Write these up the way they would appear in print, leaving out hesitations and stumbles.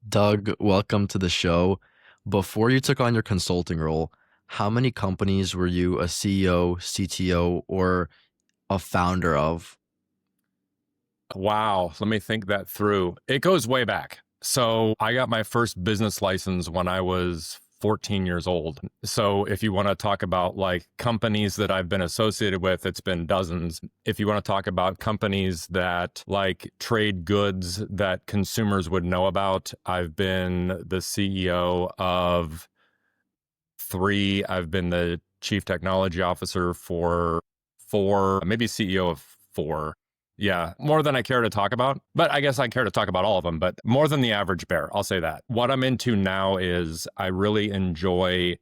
Doug, welcome to the show. Before you took on your consulting role, how many companies were you a CEO, CTO, or a founder of? Wow, let me think that through. It goes way back. So I got my first business license when I was 14 years old. So if you want to talk about like companies that I've been associated with, it's been dozens. If you want to talk about companies that like trade goods that consumers would know about, I've been the CEO of three. I've been the chief technology officer for four, maybe CEO of four. Yeah, more than I care to talk about, but I guess I care to talk about all of them, but more than the average bear. I'll say that. What I'm into now is I really enjoy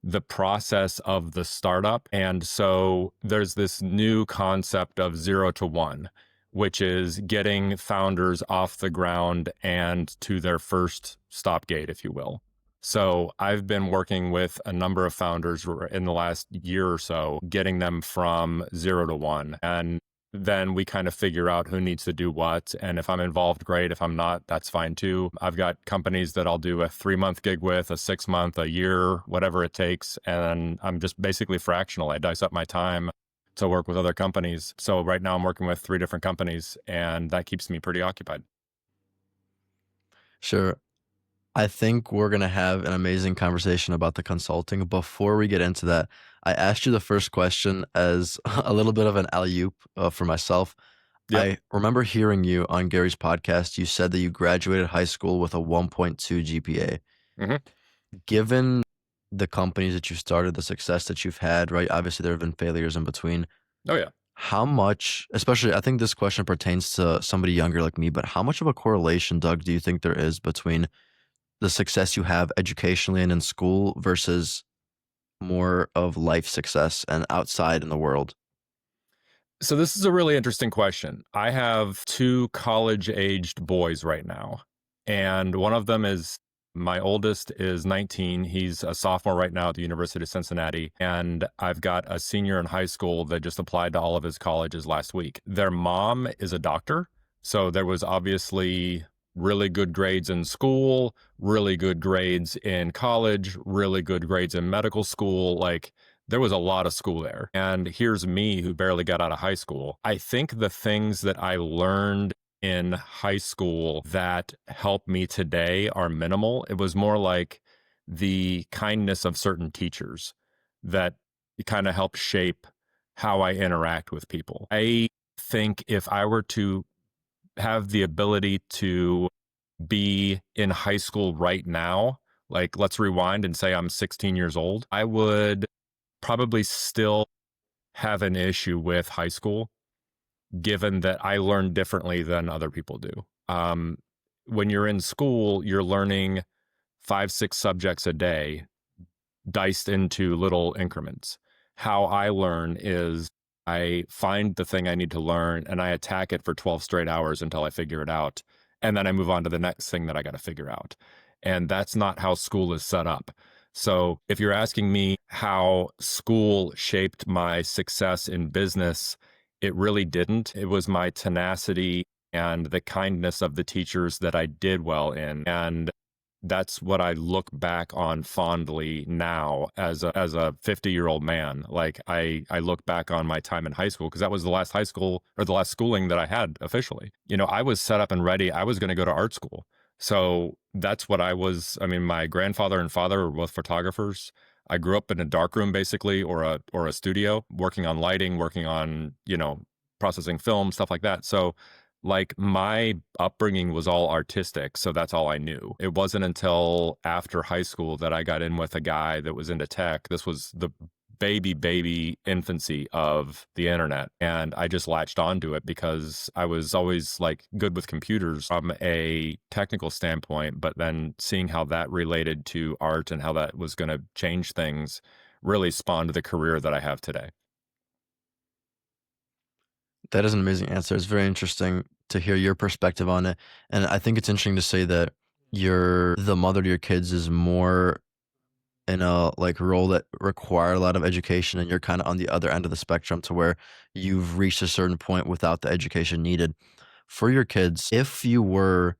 the process of the startup. And so there's this new concept of 0 to 1, which is getting founders off the ground and to their first stop gate, if you will. So I've been working with a number of founders in the last year or so, getting them from 0 to 1. And then we kind of figure out who needs to do what. And if I'm involved, great. If I'm not, that's fine too. I've got companies that I'll do a 3-month gig with, a 6-month, a year, whatever it takes. And I'm just basically fractional. I dice up my time to work with other companies. So right now I'm working with 3 different companies, and that keeps me pretty occupied. Sure. I think we're going to have an amazing conversation about the consulting. Before we get into that, I asked you the first question as a little bit of an alley-oop for myself. Yep. I remember hearing you on Gary's podcast. You said that you graduated high school with a 1.2 GPA. Hmm. Given the companies that you started, the success that you've had, right? Obviously, there have been failures in between. Oh, yeah. How much, especially, I think this question pertains to somebody younger like me, but how much of a correlation, Doug, do you think there is between the success you have educationally and in school versus more of life success and outside in the world? So this is a really interesting question. I have 2 college-aged boys right now, and one of them is my oldest is 19. He's a sophomore right now at the University of Cincinnati, and I've got a senior in high school that just applied to all of his colleges last week. Their mom is a doctor, so there was obviously really good grades in school, really good grades in college, really good grades in medical school. Like there was a lot of school there. And here's me who barely got out of high school. I think the things that I learned in high school that help me today are minimal. It was more like the kindness of certain teachers that kind of help shape how I interact with people. I think if I were to have the ability to be in high school right now, like let's rewind and say I'm 16 years old, I would probably still have an issue with high school, given that I learn differently than other people do. When you're in school, you're learning 5, 6 subjects a day, diced into little increments. How I learn is I find the thing I need to learn and I attack it for 12 straight hours until I figure it out. And then I move on to the next thing that I got to figure out. And that's not how school is set up. So if you're asking me how school shaped my success in business, it really didn't. It was my tenacity and the kindness of the teachers that I did well in. And that's what I look back on fondly now as a 50-year-old man. Like I look back on my time in high school because that was the last high school or the last schooling that I had officially. You know, I was set up and ready. I was going to go to art school. So that's what I was. I mean, my grandfather and father were both photographers. I grew up in a darkroom basically or a studio working on lighting, working on, processing film, stuff like that. So like my upbringing was all artistic, so that's all I knew. It wasn't until after high school that I got in with a guy that was into tech. This was the baby infancy of the internet, and I just latched onto it because I was always like good with computers from a technical standpoint, but then seeing how that related to art and how that was going to change things really spawned the career that I have today. That is an amazing answer. It's very interesting to hear your perspective on it. And I think it's interesting to say that the mother to your kids is more in a like role that require a lot of education and you're kind of on the other end of the spectrum to where you've reached a certain point without the education needed. For your kids, if you were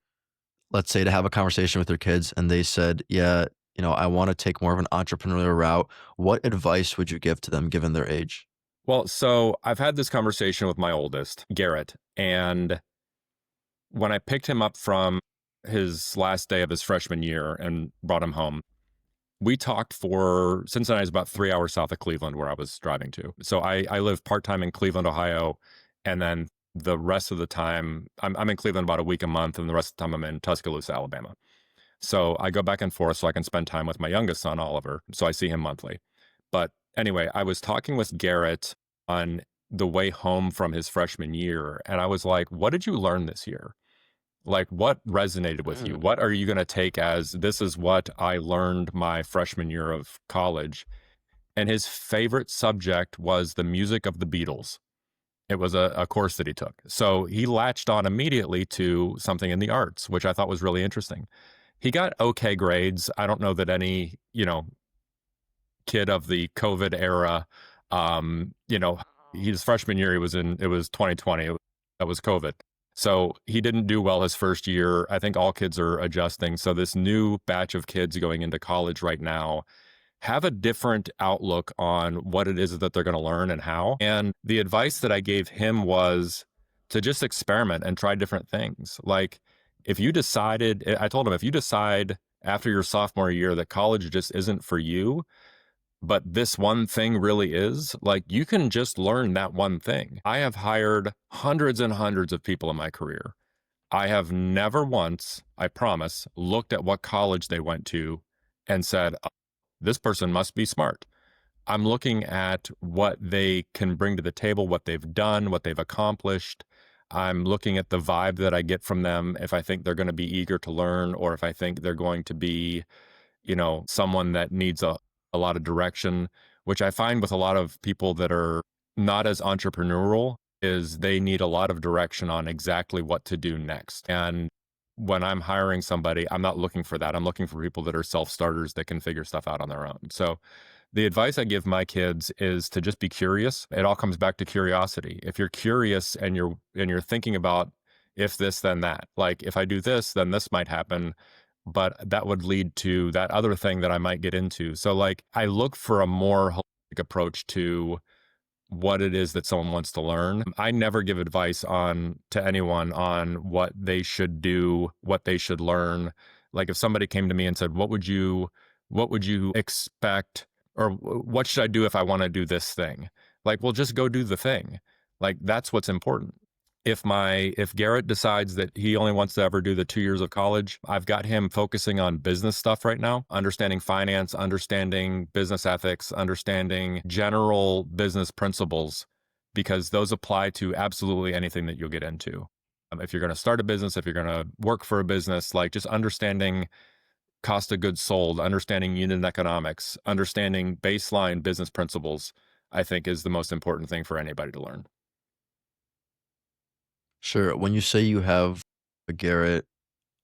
let's say to have a conversation with your kids and they said, "Yeah, I want to take more of an entrepreneurial route," what advice would you give to them given their age? Well, so I've had this conversation with my oldest, Garrett, and when I picked him up from his last day of his freshman year and brought him home, we talked for Cincinnati is about 3 hours south of Cleveland, where I was driving to. So I live part time in Cleveland, Ohio, and then the rest of the time I'm in Cleveland about a week a month, and the rest of the time I'm in Tuscaloosa, Alabama. So I go back and forth so I can spend time with my youngest son, Oliver. So I see him monthly. But anyway, I was talking with Garrett on the way home from his freshman year, and I was like, "What did you learn this year? Like, what resonated with you? Mm. What are you going to take as this is what I learned my freshman year of college?" And his favorite subject was the music of the Beatles. It was a course that he took. So he latched on immediately to something in the arts, which I thought was really interesting. He got okay grades. I don't know that any, kid of the COVID era, his freshman year, it was 2020. That was COVID. So he didn't do well his first year. I think all kids are adjusting. So this new batch of kids going into college right now have a different outlook on what it is that they're going to learn and how. And the advice that I gave him was to just experiment and try different things. Like I told him, if you decide after your sophomore year that college just isn't for you, but this one thing really is, like, you can just learn that one thing. I have hired hundreds and hundreds of people in my career. I have never once, I promise, looked at what college they went to and said, "Oh, this person must be smart." I'm looking at what they can bring to the table, what they've done, what they've accomplished. I'm looking at the vibe that I get from them, if I think they're going to be eager to learn, or if I think they're going to be, someone that needs a lot of direction, which I find with a lot of people that are not as entrepreneurial is they need a lot of direction on exactly what to do next. And when I'm hiring somebody, I'm not looking for that. I'm looking for people that are self-starters that can figure stuff out on their own. So the advice I give my kids is to just be curious. It all comes back to curiosity. If you're curious and you're thinking about if this, then that, like if I do this, then this might happen, but that would lead to that other thing that I might get into. So like I look for a more holistic approach to what it is that someone wants to learn. I never give advice on to anyone on what they should do, what they should learn. Like if somebody came to me and said, what would you expect or what should I do if I want to do this thing?" Like, well, just go do the thing. Like that's what's important. If Garrett decides that he only wants to ever do the 2 years of college, I've got him focusing on business stuff right now, understanding finance, understanding business ethics, understanding general business principles, because those apply to absolutely anything that you'll get into. If you're going to start a business, if you're going to work for a business, like just understanding cost of goods sold, understanding unit economics, understanding baseline business principles, I think is the most important thing for anybody to learn. Sure. When you say you have Garrett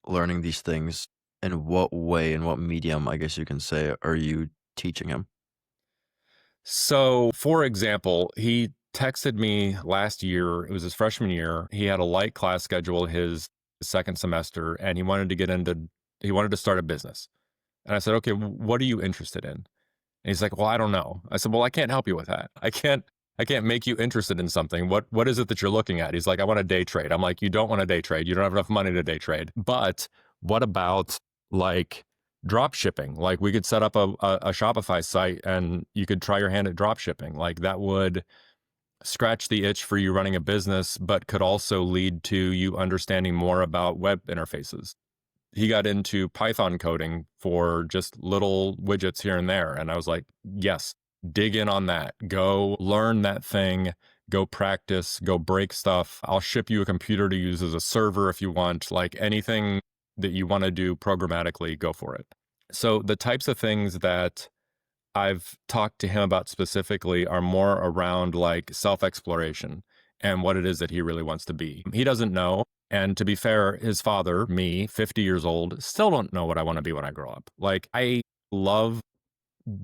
learning these things, in what way, in what medium, I guess you can say, are you teaching him? So, for example, he texted me last year. It was his freshman year. He had a light class schedule his second semester, and he wanted to start a business. And I said, "Okay, what are you interested in?" And he's like, "Well, I don't know." I said, "Well, I can't help you with that. I can't make you interested in something. What is it that you're looking at?" He's like, "I want to day trade." I'm like, "You don't want to day trade. You don't have enough money to day trade. But what about like drop shipping? Like we could set up a Shopify site and you could try your hand at drop shipping. Like that would scratch the itch for you running a business, but could also lead to you understanding more about web interfaces." He got into Python coding for just little widgets here and there. And I was like, yes, dig in on that. Go learn that thing. Go practice. Go break stuff. I'll ship you a computer to use as a server if you want. Like anything that you want to do programmatically, go for it. So the types of things that I've talked to him about specifically are more around like self exploration and what it is that he really wants to be. He doesn't know. And to be fair, his father, me, 50 years old, still don't know what I want to be when I grow up. Like, I love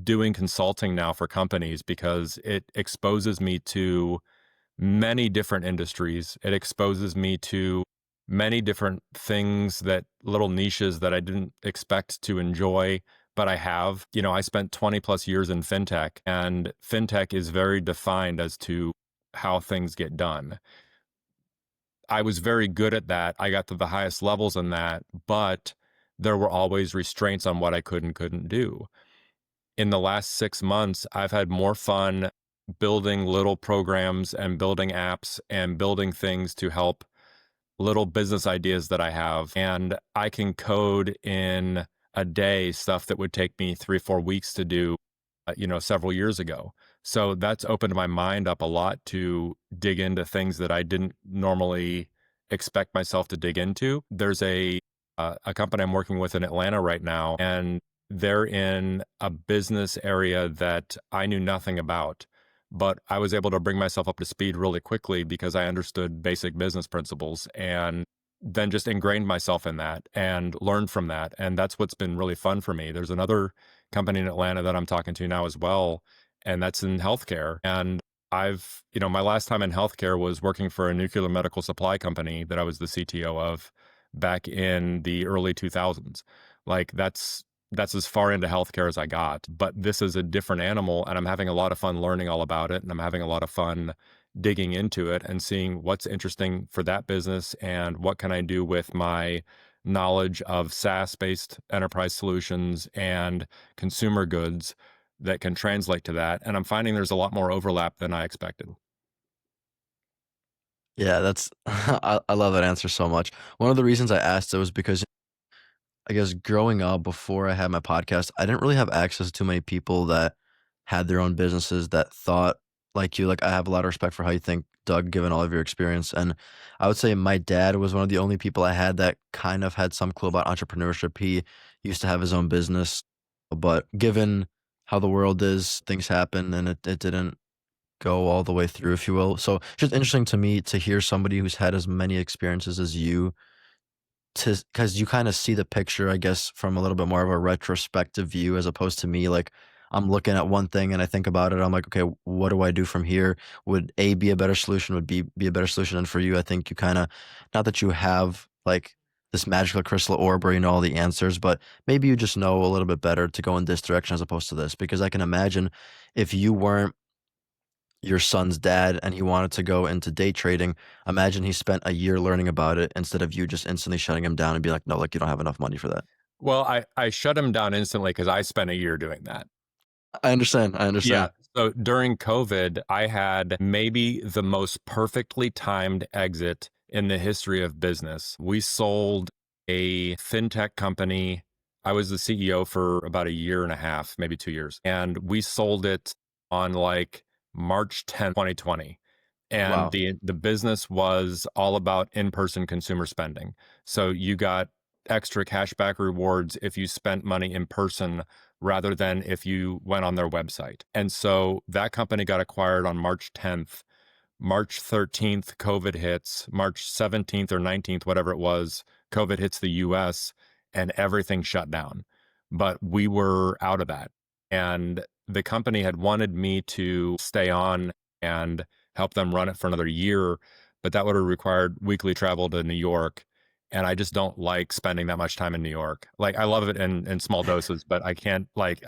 doing consulting now for companies because it exposes me to many different industries. It exposes me to many different things, that little niches that I didn't expect to enjoy, but I have. You know, I spent 20 plus years in fintech, and fintech is very defined as to how things get done. I was very good at that. I got to the highest levels in that, but there were always restraints on what I could and couldn't do. In the last 6 months, I've had more fun building little programs and building apps and building things to help little business ideas that I have. And I can code in a day stuff that would take me 3, 4 weeks to do, several years ago. So that's opened my mind up a lot to dig into things that I didn't normally expect myself to dig into. There's a company I'm working with in Atlanta right now, and they're in a business area that I knew nothing about. But I was able to bring myself up to speed really quickly because I understood basic business principles, and then just ingrained myself in that and learned from that. And that's what's been really fun for me. There's another company in Atlanta that I'm talking to now as well, and that's in healthcare. And my last time in healthcare was working for a nuclear medical supply company that I was the CTO of back in the early 2000s. Like that's as far into healthcare as I got. But this is a different animal, and I'm having a lot of fun learning all about it, and I'm having a lot of fun digging into it and seeing what's interesting for that business and what can I do with my knowledge of SaaS-based enterprise solutions and consumer goods that can translate to that. And I'm finding there's a lot more overlap than I expected. Yeah, that's I love that answer so much. One of the reasons I asked it was because I guess growing up before I had my podcast, I didn't really have access to many people that had their own businesses that thought like you. Like I have a lot of respect for how you think, Doug, given all of your experience. And I would say my dad was one of the only people I had that kind of had some clue about entrepreneurship. He used to have his own business, but given how the world is, things happen and it didn't go all the way through, if you will. So it's just interesting to me to hear somebody who's had as many experiences as you to because you kinda see the picture, I guess, from a little bit more of a retrospective view as opposed to me, like, I'm looking at one thing and I think about it, I'm like, "Okay, what do I do from here? Would A be a better solution? Would B be a better solution?" And for you, I think you kinda not that you have, like, this magical crystal orb where you know all the answers, but maybe you just know a little bit better to go in this direction as opposed to this, because I can imagine if you weren't your son's dad and he wanted to go into day trading, imagine he spent a year learning about it instead of you just instantly shutting him down and be like, "No, like, you don't have enough money for that." Well, I shut him down instantly because I spent a year doing that. I understand, I Yeah. understand. So during COVID, I had maybe the most perfectly timed exit in the history of business. We sold a fintech company. I was the CEO for about a year and a half, maybe 2 years. And we sold it on like March 10th, 2020. And Wow. the business was all about in-person consumer spending. So you got extra cashback rewards if you spent money in person rather than if you went on their website. And so that company got acquired on March 10th. March 13th, COVID hits. March 17th or 19th, whatever it was, COVID hits the US and everything shut down. But we were out of that. And the company had wanted me to stay on and help them run it for another year, but that would have required weekly travel to New York. And I just don't like spending that much time in New York. Like I love it in small doses, but I can't like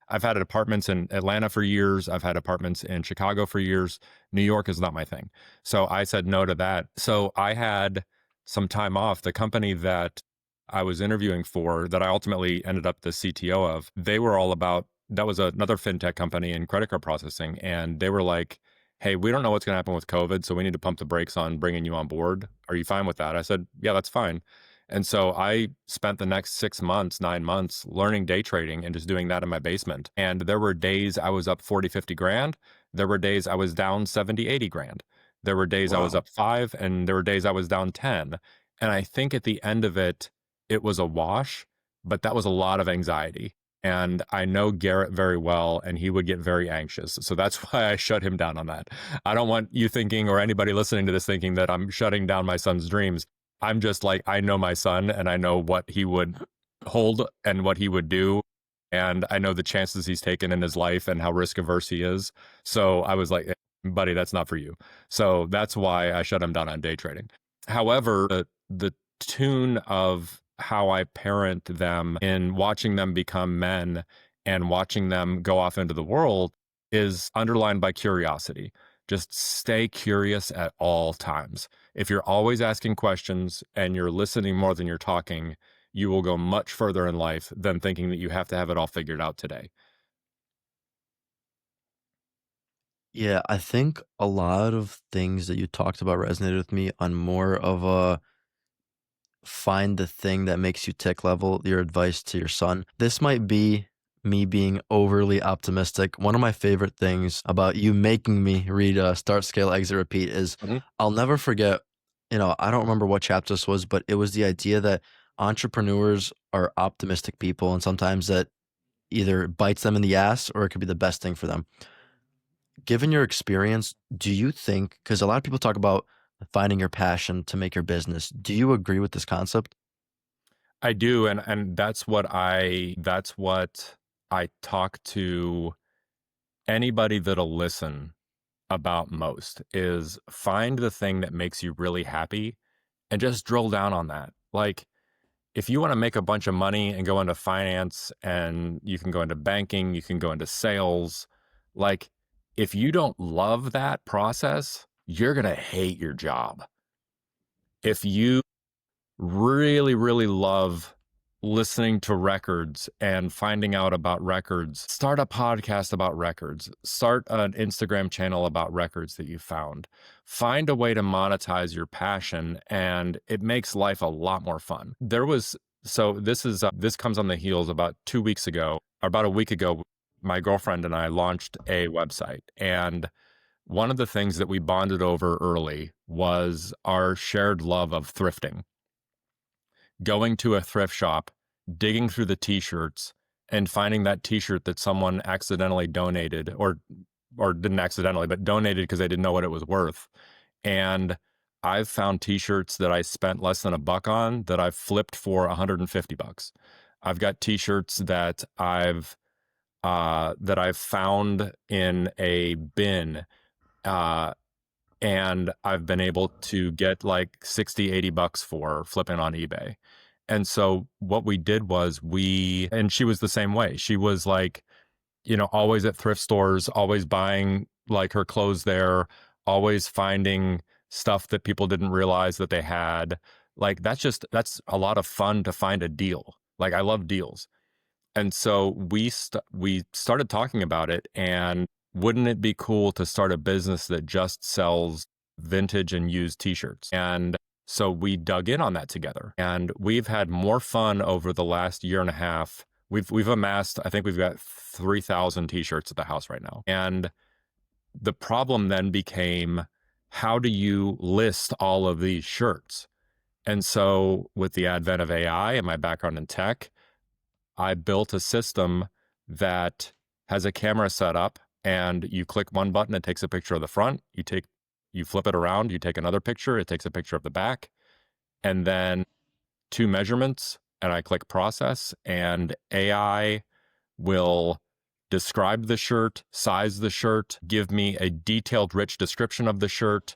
I've had apartments in Atlanta for years. I've had apartments in Chicago for years. New York is not my thing. So I said no to that. So I had some time off. The company that I was interviewing for, that I ultimately ended up the CTO of, they were all about, that was another fintech company in credit card processing. And they were like, "Hey, we don't know what's going to happen with COVID. So we need to pump the brakes on bringing you on board. Are you fine with that?" I said, "Yeah, that's fine." And so I spent the next 6 months, 9 months learning day trading and just doing that in my basement. And there were days I was up 40, 50 grand. There were days I was down 70, 80 grand. There were days I was Wow. up five, and there were days I was down 10. And I think at the end of it, it was a wash, but that was a lot of anxiety. And I know Garrett very well, and he would get very anxious. So that's why I shut him down on that. I don't want you thinking, or anybody listening to this thinking, that I'm shutting down my son's dreams. I'm just like, I know my son and I know what he would hold and what he would do. And I know the chances he's taken in his life and how risk averse he is. So I was like, "Buddy, that's not for you." So that's why I shut him down on day trading. However, the tune of how I parent them in watching them become men and watching them go off into the world is underlined by curiosity. Just stay curious at all times. If you're always asking questions and you're listening more than you're talking, you will go much further in life than thinking that you have to have it all figured out today. Yeah, I think a lot of things that you talked about resonated with me on more of a find the thing that makes you tick level, your advice to your son. This might be me being overly optimistic. One of my favorite things about you making me read Start, Scale, Exit, Repeat is Mhm. I'll never forget, I don't remember what chapter this was, but it was the idea that entrepreneurs are optimistic people and sometimes that either bites them in the ass or it could be the best thing for them. Given your experience, do you think, because a lot of people talk about finding your passion to make your business, do you agree with this concept? I do, and that's what I talk to anybody that'll listen about most is find the thing that makes you really happy and just drill down on that. Like if you want to make a bunch of money and go into finance and you can go into banking, you can go into sales, like if you don't love that process, you're going to hate your job. If you really, really love listening to records and finding out about records. Start a podcast about records. Start an Instagram channel about records that you found. Find a way to monetize your passion, and it makes life a lot more fun. This comes on the heels about 2 weeks ago, or about a week ago. My girlfriend and I launched a website, and one of the things that we bonded over early was our shared love of thrifting, going to a thrift shop, digging through the t-shirts and finding that t-shirt that someone accidentally donated or didn't accidentally, but donated because they didn't know what it was worth. And I've found t-shirts that I spent less than $1 on that I've flipped for $150. I've got t-shirts that I've found in a bin, uh, and I've been able to get like 60, $80 for flipping on eBay. And so what we did was and she was the same way. She was like, always at thrift stores, always buying like her clothes there, always finding stuff that people didn't realize that they had. Like that's a lot of fun to find a deal. Like I love deals. And so we started talking about it, and wouldn't it be cool to start a business that just sells vintage and used t-shirts? And so we dug in on that together, and we've had more fun over the last year and a half. We've amassed, I think we've got 3,000 t-shirts at the house right now. And the problem then became, how do you list all of these shirts? And so with the advent of AI and my background in tech, I built a system that has a camera set up, and you click one button, it takes a picture of the front. You flip it around, you take another picture, it takes a picture of the back, and then two measurements, and I click process, and AI will describe the shirt, size the shirt, give me a detailed, rich description of the shirt,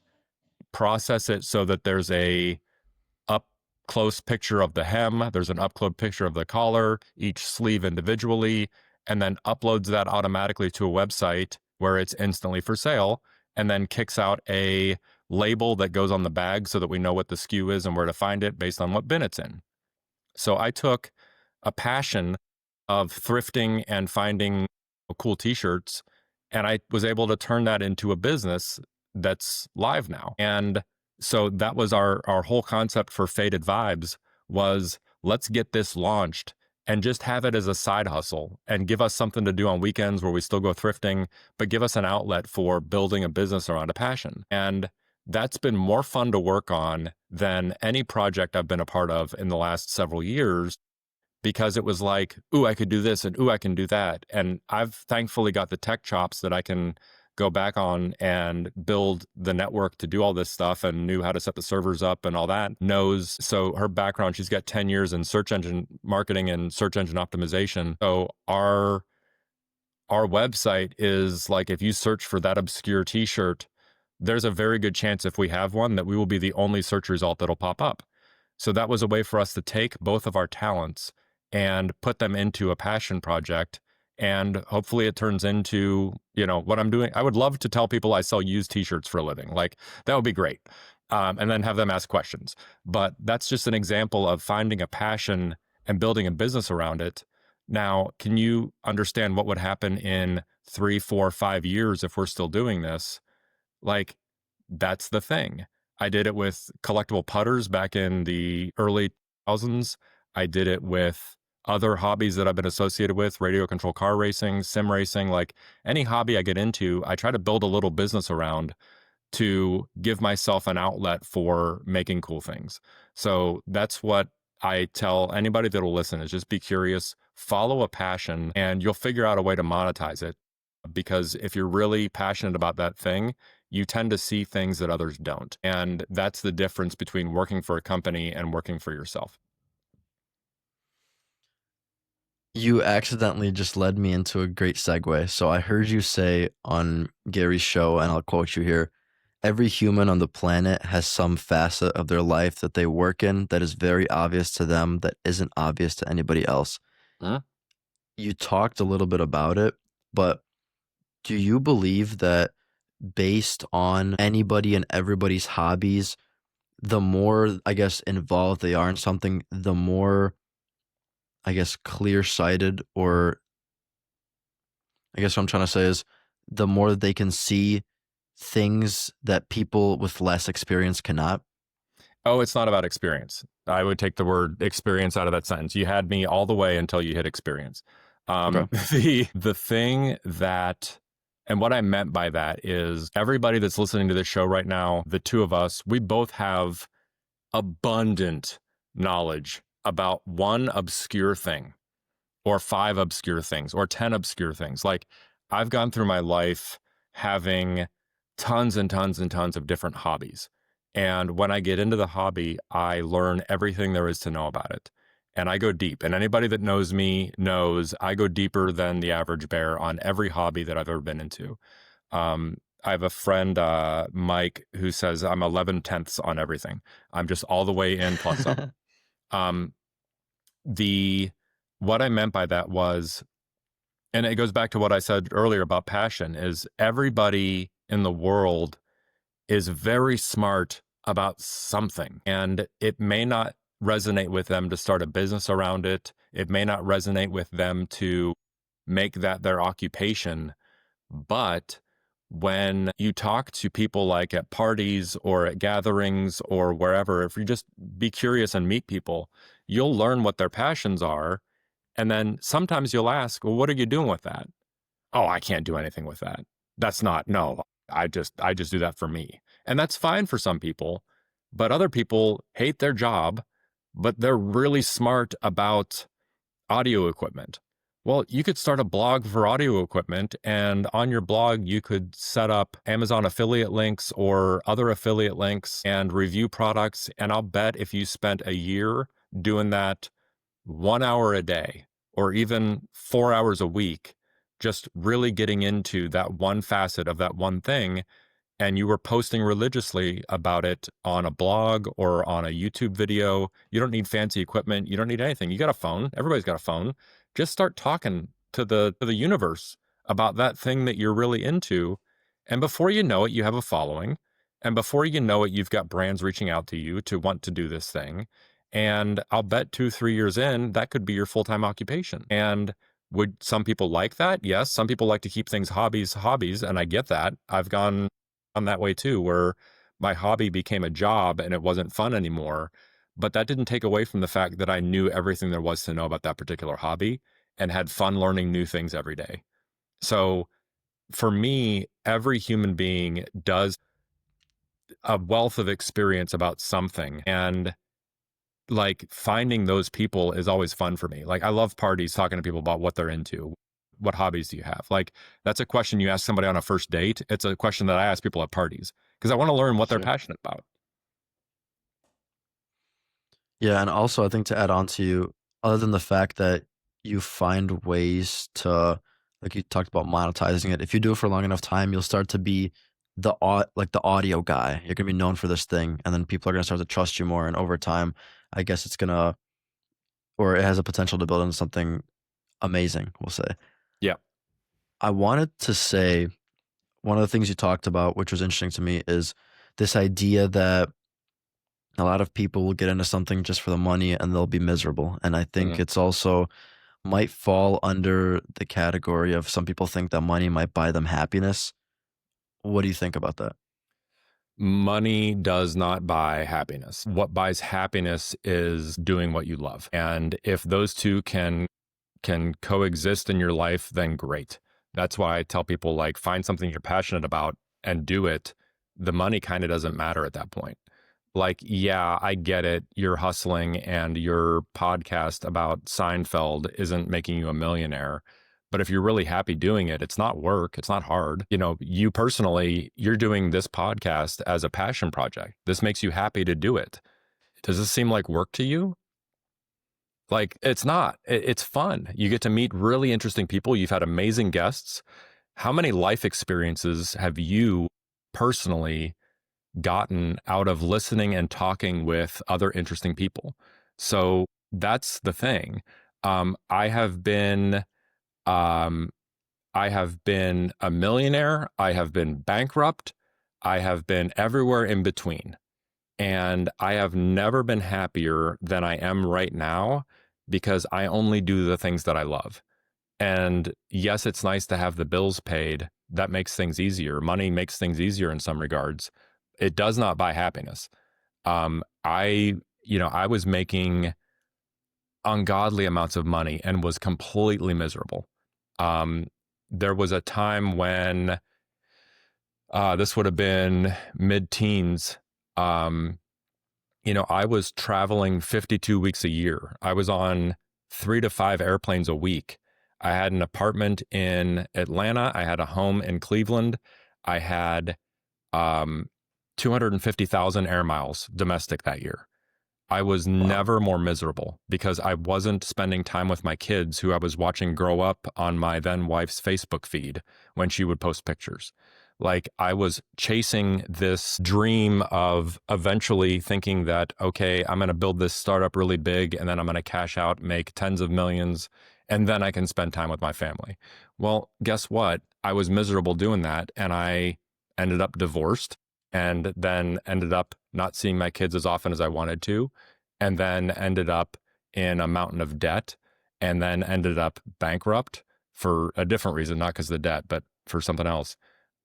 process it so that there's a up close picture of the hem, there's an up close picture of the collar, each sleeve individually, and then uploads that automatically to a website where it's instantly for sale, and then kicks out a label that goes on the bag so that we know what the SKU is and where to find it based on what bin it's in. So I took a passion of thrifting and finding cool t-shirts, and I was able to turn that into a business that's live now. And so that was our whole concept for Faded Vibes was, let's get this launched and just have it as a side hustle and give us something to do on weekends where we still go thrifting, but give us an outlet for building a business around a passion. And that's been more fun to work on than any project I've been a part of in the last several years, because it was like, ooh, I could do this and ooh, I can do that. And I've thankfully got the tech chops that I can go back on and build the network to do all this stuff, and knew how to set the servers up and all that. Knows, so her background, she's got 10 years in search engine marketing and search engine optimization. So our website is like, if you search for that obscure t-shirt, there's a very good chance, if we have one, that we will be the only search result that'll pop up. So that was a way for us to take both of our talents and put them into a passion project. And hopefully it turns into, what I'm doing. I would love to tell people I sell used t-shirts for a living. Like that would be great. And then have them ask questions. But that's just an example of finding a passion and building a business around it. Now, can you understand what would happen in 3, 4, 5 years if we're still doing this? Like, that's the thing. I did it with collectible putters back in the early 2000s. I did it with other hobbies that I've been associated with, radio control car racing, sim racing, like any hobby I get into, I try to build a little business around to give myself an outlet for making cool things. So that's what I tell anybody that'll listen is just be curious, follow a passion, and you'll figure out a way to monetize it. Because if you're really passionate about that thing, you tend to see things that others don't. And that's the difference between working for a company and working for yourself. You accidentally just led me into a great segue. So I heard you say on Gary's show, and I'll quote you here, every human on the planet has some facet of their life that they work in that is very obvious to them that isn't obvious to anybody else. Huh? You talked a little bit about it, but do you believe that based on anybody and everybody's hobbies, the more, I guess, involved they are in something, the more, I guess, clear-sighted, or I guess what I'm trying to say is the more that they can see things that people with less experience cannot? Oh, it's not about experience. I would take the word experience out of that sentence. You had me all the way until you hit experience. Okay. The thing that, and what I meant by that is everybody that's listening to this show right now, the two of us, we both have abundant knowledge about one obscure thing or 5 obscure things or 10 obscure things. Like I've gone through my life having tons and tons and tons of different hobbies. And when I get into the hobby, I learn everything there is to know about it. And I go deep. And anybody that knows me knows I go deeper than the average bear on every hobby that I've ever been into. I have a friend, Mike, who says I'm 11/10ths on everything. I'm just all the way in plus some. Um, the what I meant by that was, and it goes back to what I said earlier about passion, is everybody in the world is very smart about something, and it may not resonate with them to start a business around it. It may not resonate with them to make that their occupation. But when you talk to people like at parties or at gatherings or wherever, if you just be curious and meet people, you'll learn what their passions are. And then sometimes you'll ask, well, what are you doing with that? Oh, I can't do anything with that. That's not, no, I just do that for me. And that's fine for some people, but other people hate their job, but they're really smart about audio equipment. Well, you could start a blog for audio equipment, and on your blog, you could set up Amazon affiliate links or other affiliate links and review products. And I'll bet if you spent a year doing that 1 hour a day or even 4 hours a week, just really getting into that one facet of that one thing, and you were posting religiously about it on a blog or on a YouTube video, you don't need fancy equipment. You don't need anything. You got a phone. Everybody's got a phone. Just start talking to the universe about that thing that you're really into. And before you know it, you have a following. And before you know it, you've got brands reaching out to you to want to do this thing. And I'll bet 2, 3 years in, that could be your full-time occupation. And would some people like that? Yes. Some people like to keep things hobbies. And I get that. I've gone on that way too, where my hobby became a job and it wasn't fun anymore. But that didn't take away from the fact that I knew everything there was to know about that particular hobby and had fun learning new things every day. So for me, every human being does a wealth of experience about something. And like finding those people is always fun for me. Like I love parties, talking to people about what they're into. What hobbies do you have? Like that's a question you ask somebody on a first date. It's a question that I ask people at parties because I want to learn what they're Sure. passionate about. Yeah, and also I think to add on to you, other than the fact that you find ways to, like you talked about monetizing it, if you do it for a long enough time, you'll start to be the audio guy. You're gonna be known for this thing, and then people are gonna start to trust you more. And over time, I guess it's gonna, or it has a potential to build into something amazing, we'll say. Yeah. I wanted to say one of the things you talked about, which was interesting to me, is this idea that a lot of people will get into something just for the money and they'll be miserable. And I think Mhm. it's also might fall under the category of some people think that money might buy them happiness. What do you think about that? Money does not buy happiness. What buys happiness is doing what you love. And if those two can coexist in your life, then great. That's why I tell people, like, find something you're passionate about and do it. The money kind of doesn't matter at that point. Like, yeah, I get it. You're hustling and your podcast about Seinfeld isn't making you a millionaire. But if you're really happy doing it, it's not work. It's not hard. You know, you personally, you're doing this podcast as a passion project. This makes you happy to do it. Does this seem like work to you? Like, it's not. It's fun. You get to meet really interesting people. You've had amazing guests. How many life experiences have you personally gotten out of listening and talking with other interesting people? So that's the thing. I have been, um, I have been a millionaire. I have been bankrupt. I have been everywhere in between. And I have never been happier than I am right now because I only do the things that I love. And yes, it's nice to have the bills paid. That makes things easier. Money makes things easier in some regards. It does not buy happiness. I was making ungodly amounts of money and was completely miserable. Um, there was a time when this would have been mid teens. I was traveling 52 weeks a year. I was on 3 to 5 airplanes a week. I had an apartment in Atlanta. I had a home in Cleveland. I had um, 250,000 air miles domestic that year. I was Wow. never more miserable because I wasn't spending time with my kids who I was watching grow up on my then wife's Facebook feed when she would post pictures. Like, I was chasing this dream of eventually thinking that, okay, I'm going to build this startup really big and then I'm going to cash out, make tens of millions, and then I can spend time with my family. Well, guess what? I was miserable doing that and I ended up divorced and then ended up not seeing my kids as often as I wanted to, and then ended up in a mountain of debt, and then ended up bankrupt for a different reason, not because of the debt, but for something else.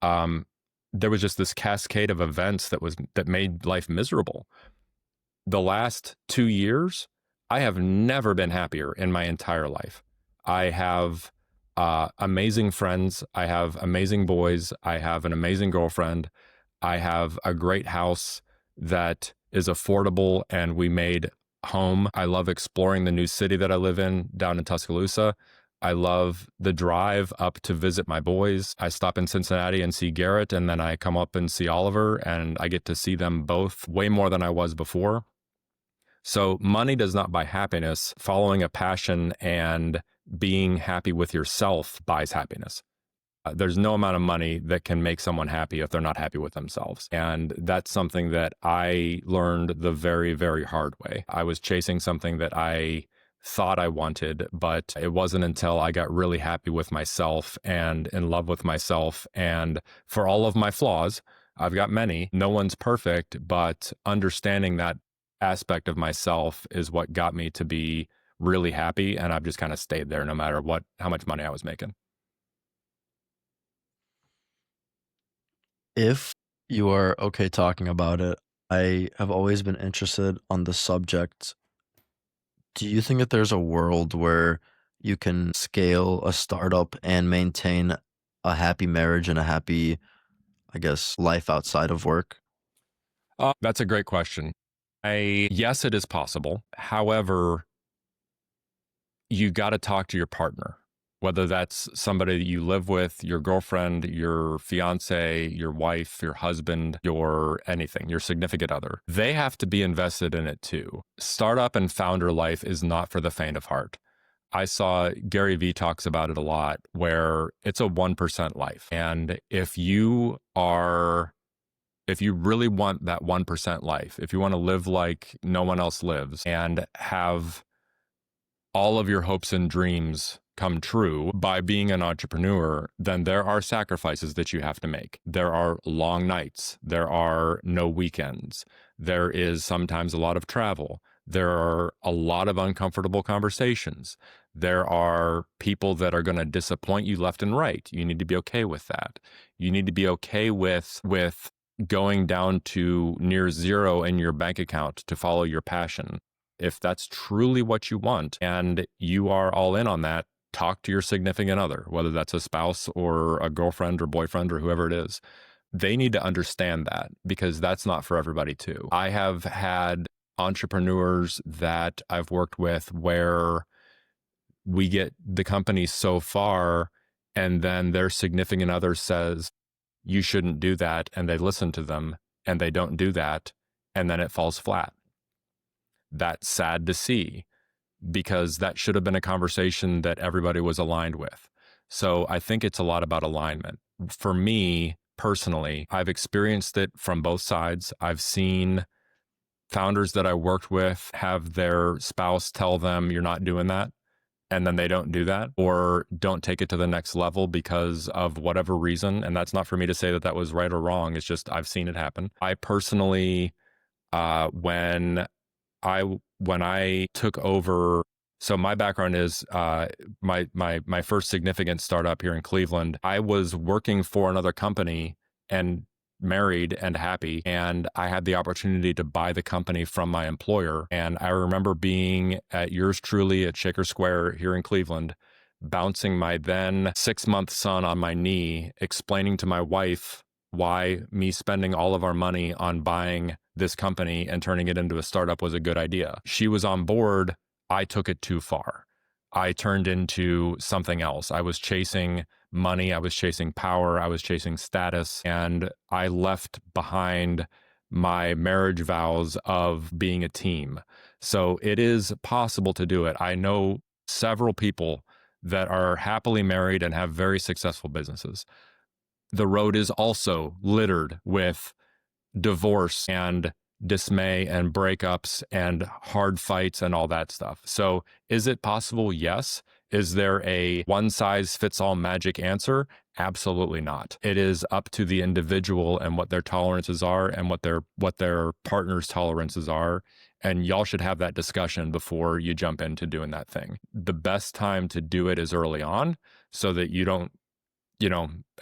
Um, there was just this cascade of events that made life miserable. The last 2 years, I have never been happier in my entire life. I have amazing friends. I have amazing boys. I have an amazing girlfriend. I have a great house that is affordable and we made home. I love exploring the new city that I live in down in Tuscaloosa. I love the drive up to visit my boys. I stop in Cincinnati and see Garrett, and then I come up and see Oliver, and I get to see them both way more than I was before. So, money does not buy happiness. Following a passion and being happy with yourself buys happiness. There's no amount of money that can make someone happy if they're not happy with themselves. And that's something that I learned the very, very hard way. I was chasing something that I thought I wanted, but it wasn't until I got really happy with myself and in love with myself. And for all of my flaws, I've got many, no one's perfect, but understanding that aspect of myself is what got me to be really happy. And I've just kind of stayed there no matter how much money I was making. If you are okay talking about it, I have always been interested on the subject. Do you think that there's a world where you can scale a startup and maintain a happy marriage and a happy, I guess, life outside of work? That's a great question. Yes, it is possible. However, you got to talk to your partner, whether that's somebody that you live with, your girlfriend, your fiance, your wife, your husband, your anything, your significant other. They have to be invested in it too. Startup and founder life is not for the faint of heart. I saw Gary Vee talks about it a lot, where it's a 1% life. And if you really want that 1% life, if you want to live like no one else lives and have all of your hopes and dreams come true by being an entrepreneur, then there are sacrifices that you have to make. There are long nights. There are no weekends. There is sometimes a lot of travel. There are a lot of uncomfortable conversations. There are people that are going to disappoint you left and right. You need to be okay with that. You need to be okay with going down to near zero in your bank account to follow your passion. If that's truly what you want and you are all in on that, talk to your significant other, whether that's a spouse or a girlfriend or boyfriend or whoever it is. They need to understand that, because that's not for everybody too. I have had entrepreneurs that I've worked with where we get the company so far and then their significant other says, you shouldn't do that. And they listen to them and they don't do that. And then it falls flat. That's sad to see, because that should have been a conversation that everybody was aligned with. So I think it's a lot about alignment. For me personally, I've experienced it from both sides. I've seen founders that I worked with have their spouse tell them, you're not doing that. And then they don't do that or don't take it to the next level because of whatever reason. And that's not for me to say that that was right or wrong. It's just I've seen it happen. I personally, when I took over, so my background is my first significant startup here in Cleveland. I was working for another company and married and happy, and I had the opportunity to buy the company from my employer. And I remember being at yours truly at Shaker Square here in Cleveland, bouncing my then 6-month son on my knee, explaining to my wife why me spending all of our money on buying this company and turning it into a startup was a good idea. She was on board. I took it too far. I turned into something else. I was chasing money. I was chasing power. I was chasing status. And I left behind my marriage vows of being a team. So it is possible to do it. I know several people that are happily married and have very successful businesses. The road is also littered with divorce and dismay and breakups and hard fights and all that stuff. So is it possible? Yes. Is there a one size fits all magic answer? Absolutely not. It is up to the individual and what their tolerances are and what their partner's tolerances are. And y'all should have that discussion before you jump into doing that thing. The best time to do it is early on so that you don't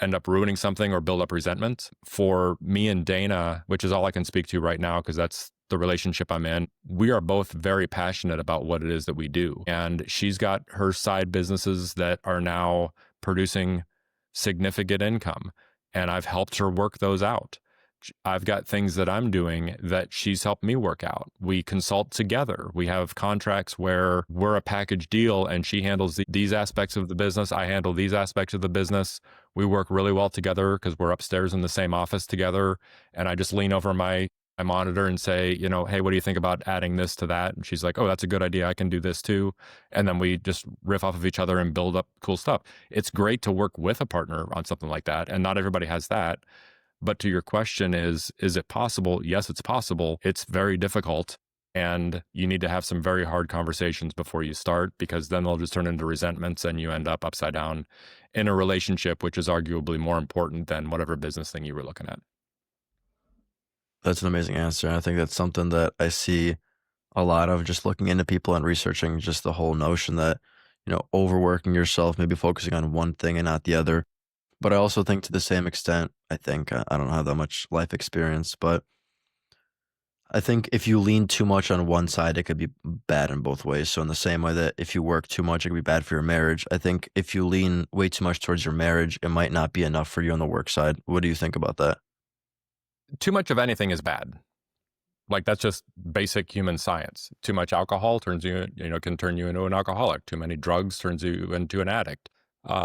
end up ruining something or build up resentment. For me and Dana, which is all I can speak to right now, because that's the relationship I'm in, we are both very passionate about what it is that we do. And she's got her side businesses that are now producing significant income. And I've helped her work those out. I've got things that I'm doing that she's helped me work out. We consult together. We have contracts where we're a package deal and she handles these aspects of the business. I handle these aspects of the business. We work really well together because we're upstairs in the same office together. And I just lean over my monitor and say, hey, what do you think about adding this to that? And she's like, oh, that's a good idea. I can do this too. And then we just riff off of each other and build up cool stuff. It's great to work with a partner on something like that. And not everybody has that. But to your question is it possible? Yes, it's possible. It's very difficult. And you need to have some very hard conversations before you start, because then they'll just turn into resentments and you end up upside down in a relationship, which is arguably more important than whatever business thing you were looking at. That's an amazing answer. And I think that's something that I see a lot of just looking into people and researching just the whole notion that, overworking yourself, maybe focusing on one thing and not the other. But I also think to the same extent, I think I don't have that much life experience, but I think if you lean too much on one side, it could be bad in both ways. So in the same way that if you work too much, it could be bad for your marriage. I think if you lean way too much towards your marriage, it might not be enough for you on the work side. What do you think about that? Too much of anything is bad. Like, that's just basic human science. Too much alcohol can turn you into an alcoholic. Too many drugs turns you into an addict.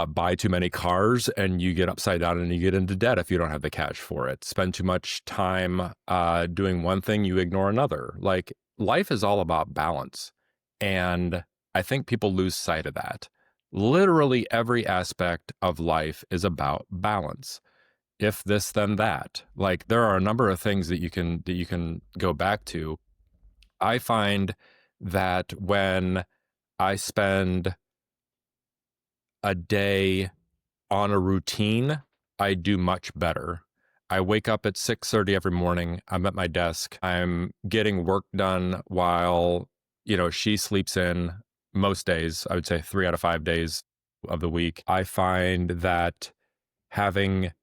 Buy too many cars and you get upside down and you get into debt if you don't have the cash for it. Spend too much time doing one thing, you ignore another. Like, life is all about balance. And I think people lose sight of that. Literally every aspect of life is about balance. if this then that. Like there are a number of things that you can go back to. I find that when I spend a day on a routine, I do much better. I wake up at 6:30 every morning. I'm at my desk. I'm getting work done while, she sleeps in most days. I would say 3 out of 5 days of the week. I find that having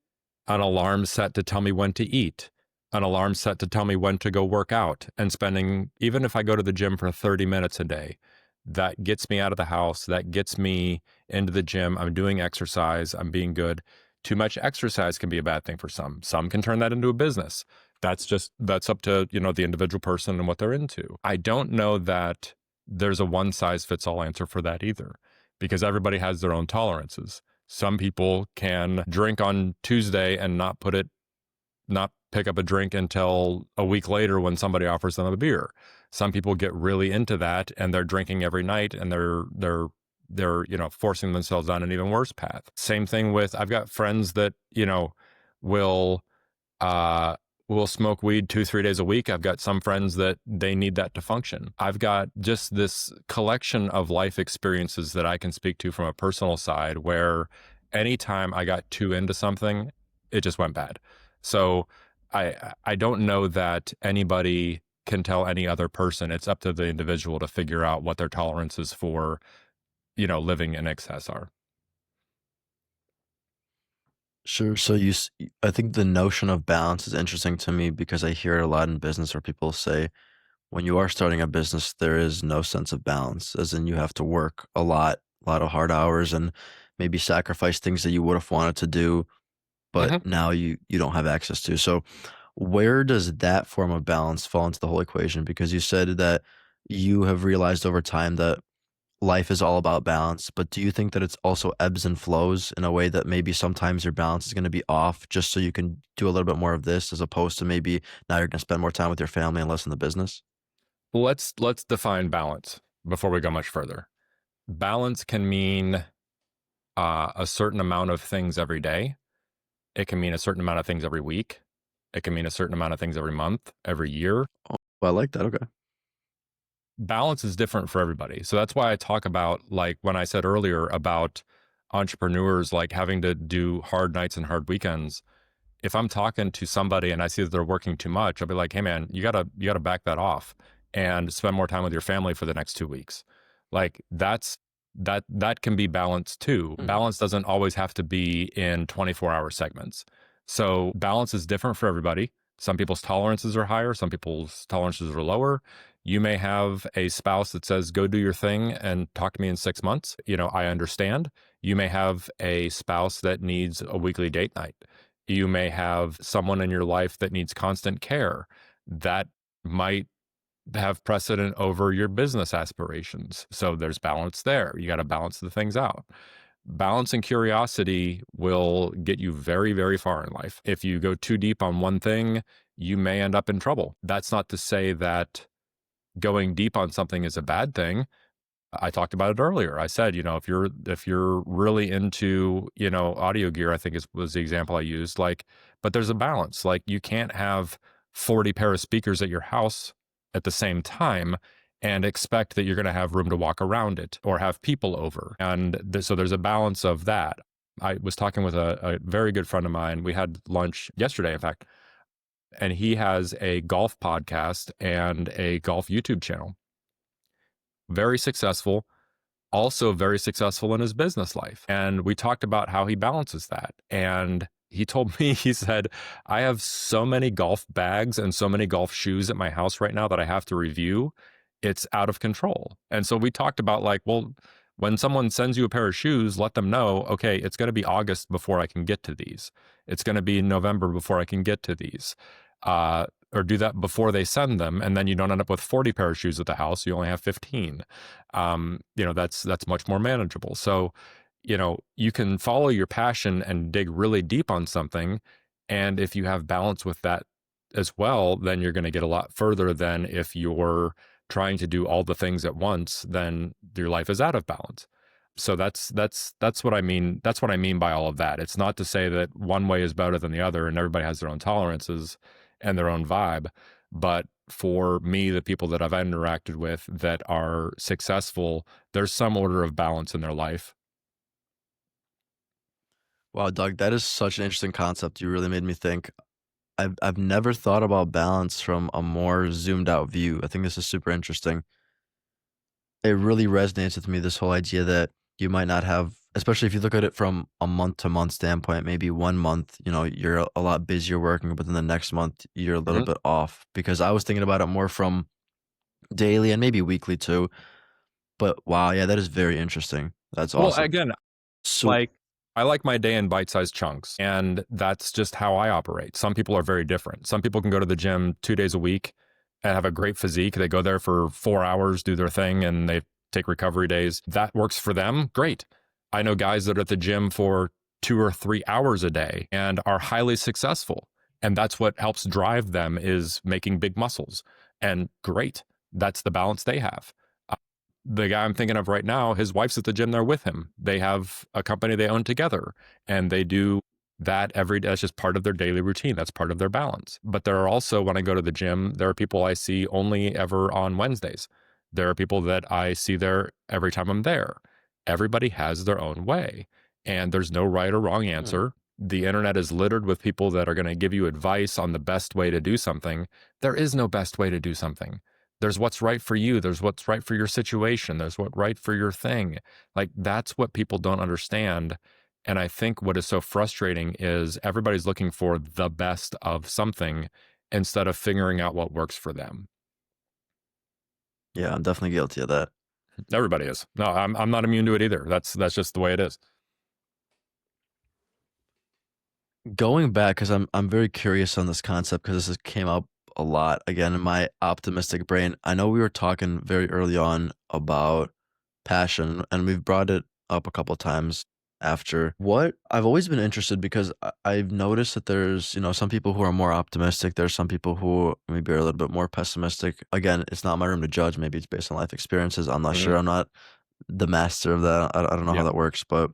an alarm set to tell me when to eat, an alarm set to tell me when to go work out, and spending, even if I go to the gym for 30 minutes a day, that gets me out of the house, that gets me into the gym. I'm doing exercise, I'm being good. Too much exercise can be a bad thing for some. Some can turn that into a business. That's up to, the individual person and what they're into. I don't know that there's a one size fits all answer for that either, because everybody has their own tolerances. Some people can drink on Tuesday and not pick up a drink until a week later when somebody offers them a beer. Some people get really into that and they're drinking every night, and they're forcing themselves down an even worse path. Same thing with, I've got friends that, will uh will smoke weed 2-3 days a week. I've got some friends that they need that to function. I've got just this collection of life experiences that I can speak to from a personal side, where anytime I got too into something, it just went bad. So I don't know that anybody can tell any other person. It's up to the individual to figure out what their tolerances for, living in excess are. Sure. So I think the notion of balance is interesting to me because I hear it a lot in business where people say when you are starting a business, there is no sense of balance, as in you have to work a lot of hard hours and maybe sacrifice things that you would have wanted to do, but Mhm. now you don't have access to. So where does that form of balance fall into the whole equation? Because you said that you have realized over time that life is all about balance, but do you think that it's also ebbs and flows in a way that maybe sometimes your balance is going to be off just so you can do a little bit more of this as opposed to maybe now you're going to spend more time with your family and less in the business? Let's define balance before we go much further. Balance can mean a certain amount of things every day. It can mean a certain amount of things every week. It can mean a certain amount of things every month, every year. Oh, well, I like that. Okay. Balance is different for everybody. So that's why I talk about, like when I said earlier about entrepreneurs like having to do hard nights and hard weekends. If I'm talking to somebody and I see that they're working too much, I'll be like, "Hey man, you gotta back that off and spend more time with your family for the next 2 weeks." Like that can be balance too. Mm. Balance doesn't always have to be in 24-hour segments. So balance is different for everybody. Some people's tolerances are higher, some people's tolerances are lower. You may have a spouse that says, "Go do your thing and talk to me in 6 months." I understand. You may have a spouse that needs a weekly date night. You may have someone in your life that needs constant care. That might have precedent over your business aspirations. So there's balance there. You got to balance the things out. Balance and curiosity will get you very, very far in life. If you go too deep on one thing, you may end up in trouble. That's not to say that going deep on something is a bad thing. I talked about it earlier. I said, if you're really into, audio gear, I think was the example I used, like, but there's a balance. Like you can't have 40 pair of speakers at your house at the same time and expect that you're going to have room to walk around it or have people over. And so there's a balance of that. I was talking with a very good friend of mine. We had lunch yesterday, in fact, and he has a golf podcast and a golf YouTube channel. Very successful, also very successful in his business life. And we talked about how he balances that. And he told me, he said, "I have so many golf bags and so many golf shoes at my house right now that I have to review. It's out of control." And so we talked about, like, well, when someone sends you a pair of shoes, let them know, okay, it's going to be August before I can get to these. It's going to be November before I can get to these. Or do that before they send them, and then you don't end up with 40 pair of shoes at the house. You only have 15. That's much more manageable. So, you can follow your passion and dig really deep on something. And if you have balance with that as well, then you're going to get a lot further than if you're trying to do all the things at once, then your life is out of balance. So that's what I mean. That's what I mean by all of that. It's not to say that one way is better than the other and everybody has their own tolerances and their own vibe. But for me, the people that I've interacted with that are successful, there's some order of balance in their life. Wow, Doug, that is such an interesting concept. You really made me think. I've never thought about balance from a more zoomed out view. I think this is super interesting. It really resonates with me, this whole idea that you might not have, especially if you look at it from a month to month standpoint, maybe 1 month, you're a lot busier working, but then the next month you're a little Mhm. bit off. Because I was thinking about it more from daily and maybe weekly too. But wow, yeah, that is very interesting. That's Well, awesome. again, So like, I like my day in bite-sized chunks, and that's just how I operate. Some people are very different. Some people can go to the gym 2 days a week and have a great physique. They go there for 4 hours, do their thing, and they take recovery days. That works for them, great. I know guys that are at the gym for 2 or 3 hours a day and are highly successful, and that's what helps drive them is making big muscles, and great. That's the balance they have. The guy I'm thinking of right now, his wife's at the gym there with him. They have a company they own together and they do that every day. That's just part of their daily routine. That's part of their balance. But there are also, when I go to the gym, there are people I see only ever on Wednesdays. There are people that I see there every time I'm there. Everybody has their own way, and there's no right or wrong hmm, answer. The internet is littered with people that are going to give you advice on the best way to do something. There is no best way to do something. There's what's right for you. There's what's right for your situation. There's what's right for your thing. Like that's what people don't understand. And I think what is so frustrating is everybody's looking for the best of something instead of figuring out what works for them. yeah, I'm definitely guilty of that. Everybody is. No, I'm not immune to it either. That's just the way it is. Going back, because I'm very curious on this concept because this has came up a lot again in my optimistic brain. I know we were talking very early on about passion, and we've brought it up a couple times after. What I've always been interested because I've noticed that there's, some people who are more optimistic. There's some people who maybe are a little bit more pessimistic. Again, it's not my room to judge. Maybe it's based on life experiences. I'm not Mhm. sure. I'm not the master of that. I don't know how Yeah. that works, but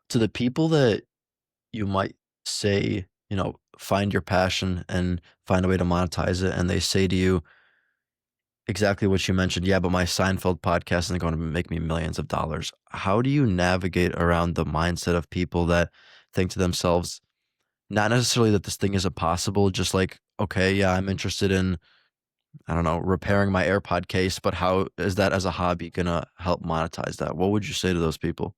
to the people that you might say, find your passion and find a way to monetize it. And they say to you exactly what you mentioned. Yeah, but my Seinfeld podcast isn't going to make me millions of dollars. How do you navigate around the mindset of people that think to themselves, not necessarily that this thing isn't possible, just like, okay, yeah, I'm interested in, I don't know, repairing my AirPod case, but how is that as a hobby going to help monetize that? What would you say to those people?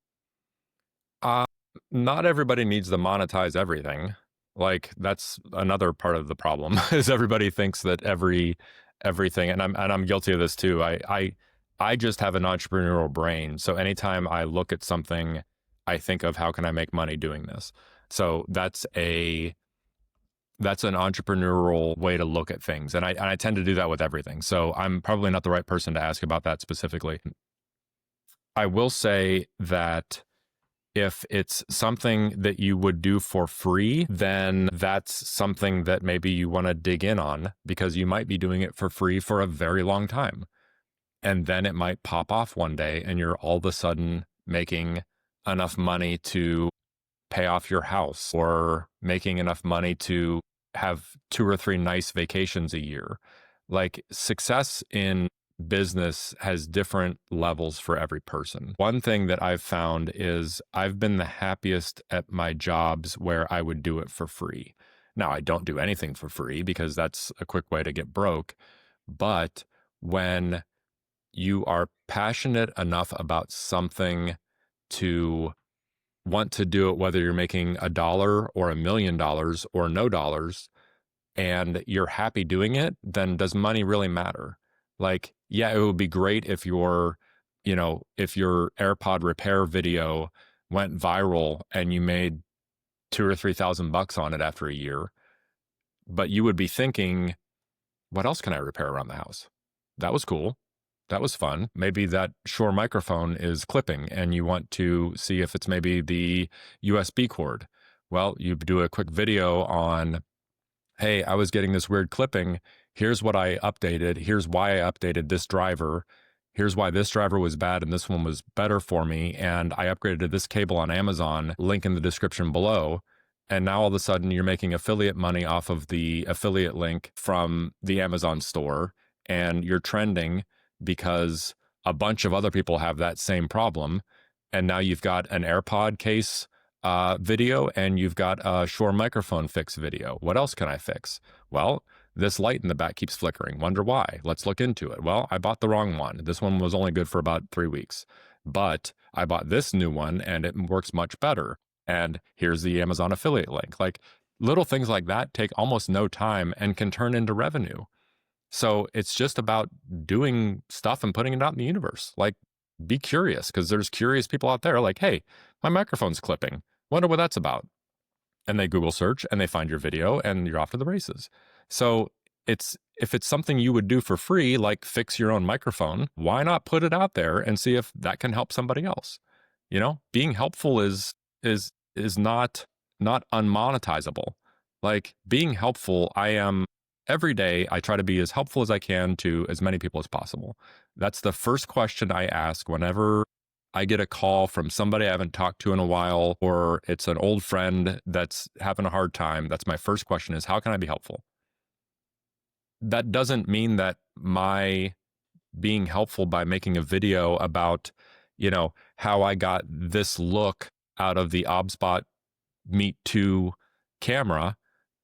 Uh, Not everybody needs to monetize everything. Like that's another part of the problem is everybody thinks that everything, and I'm guilty of this too. I just have an entrepreneurial brain. So anytime I look at something, I think of how can I make money doing this. So that's an entrepreneurial way to look at things. And I tend to do that with everything. So I'm probably not the right person to ask about that specifically. I will say that if it's something that you would do for free, then that's something that maybe you want to dig in on because you might be doing it for free for a very long time. And then it might pop off one day and you're all of a sudden making enough money to pay off your house or making enough money to have 2 or 3 nice vacations a year. Like success in business has different levels for every person. One thing that I've found is I've been the happiest at my jobs where I would do it for free. Now, I don't do anything for free because that's a quick way to get broke. But when you are passionate enough about something to want to do it, whether you're making $1 or $1 million or no dollars, and you're happy doing it, then does money really matter? Like, yeah, it would be great if if your AirPod repair video went viral and you made 2 or 3 thousand bucks on it after a year, but you would be thinking, what else can I repair around the house? That was cool. That was fun. Maybe that Shure microphone is clipping and you want to see if it's maybe the USB cord. Well, you do a quick video on, hey, I was getting this weird clipping. Here's what I updated. Here's why I updated this driver. here's why this driver was bad and this one was better for me. And I upgraded to this cable on Amazon, link in the description below. And now all of a sudden you're making affiliate money off of the affiliate link from the Amazon store. And you're trending because a bunch of other people have that same problem. And now you've got an AirPod case video and you've got a Shure microphone fix video. What else can I fix? Well, this light in the back keeps flickering. Wonder why? Let's look into it. Well, I bought the wrong one. This one was only good for about 3 weeks, but I bought this new one and it works much better. And here's the Amazon affiliate link. Like little things like that take almost no time and can turn into revenue. So it's just about doing stuff and putting it out in the universe. Like be curious because there's curious people out there like, hey, my microphone's clipping. Wonder what that's about. And they Google search and they find your video and you're off to the races. So if it's something you would do for free, like fix your own microphone, why not put it out there and see if that can help somebody else? You know, being helpful is not unmonetizable. Like being helpful, I am every day I try to be as helpful as I can to as many people as possible. That's the first question I ask whenever I get a call from somebody I haven't talked to in a while, or it's an old friend that's having a hard time. That's my first question is, how can I be helpful? That doesn't mean that my being helpful by making a video about, you know, how I got this look out of the OBSBot Meet 2 camera,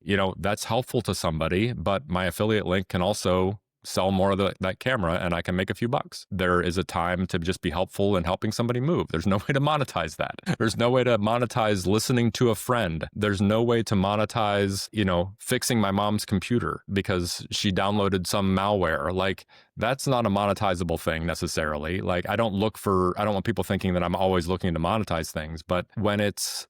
you know, that's helpful to somebody, but my affiliate link can also sell more of that camera and I can make a few bucks. There is a time to just be helpful in helping somebody move. There's no way to monetize that. There's no way to monetize listening to a friend. There's no way to monetize, you know, fixing my mom's computer because she downloaded some malware. Like that's not a monetizable thing necessarily. Like I don't want people thinking that I'm always looking to monetize things, but when it's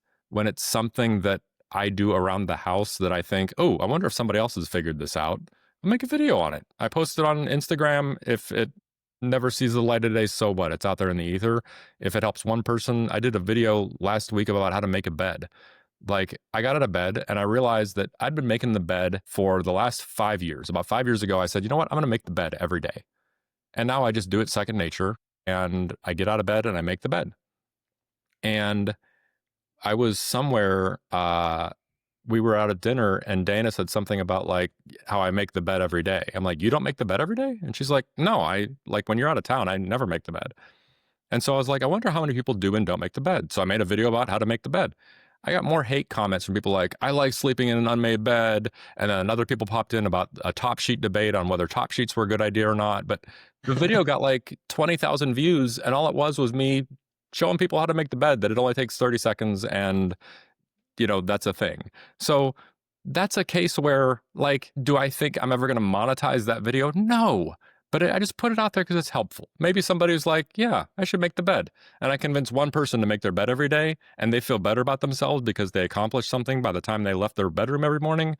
something that I do around the house that I think, oh, I wonder if somebody else has figured this out, I'll make a video on it. I post it on Instagram. If it never sees the light of day, so what? It's out there in the ether. If it helps one person, I did a video last week about how to make a bed. Like I got out of bed and I realized that I'd been making the bed for the last 5 years. About 5 years ago, I said, you know what? I'm going to make the bed every day. And now I just do it second nature and I get out of bed and I make the bed. And I was somewhere, we were out at dinner and Dana said something about like how I make the bed every day. I'm like, you don't make the bed every day? And she's like, no, I like when you're out of town, I never make the bed. And so I was like, I wonder how many people do and don't make the bed. So I made a video about how to make the bed. I got more hate comments from people like, I like sleeping in an unmade bed. And then other people popped in about a top sheet debate on whether top sheets were a good idea or not. But the video got like 20,000 views. And all it was me showing people how to make the bed, that it only takes 30 seconds and you know, that's a thing. So that's a case where, like, do I think I'm ever going to monetize that video? No. But I just put it out there because it's helpful. Maybe somebody who's like, yeah, I should make the bed. And I convince one person to make their bed every day and they feel better about themselves because they accomplished something by the time they left their bedroom every morning.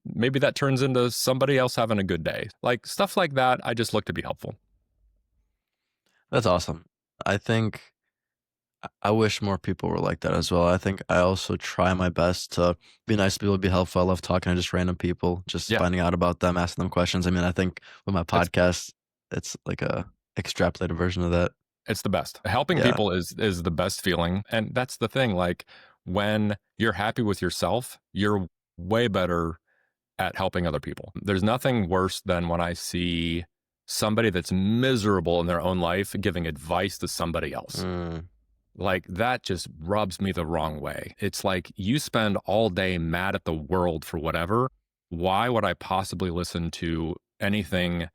Maybe that turns into somebody else having a good day. Like stuff like that, I just look to be helpful. That's awesome. I think I wish more people were like that as well. I think I also try my best to be nice to people, be helpful. I love talking to just random people, just Yeah, finding out about them, asking them questions. I mean, I think with my it's podcast, it's like a extrapolated version of that. It's the best. Helping Yeah. people is the best feeling. And that's the thing. Like when you're happy with yourself, you're way better at helping other people. There's nothing worse than when I see somebody that's miserable in their own life giving advice to somebody else. Mm. Like that just rubs me the wrong way. It's like you spend all day mad at the world for whatever. Why would I possibly listen to anything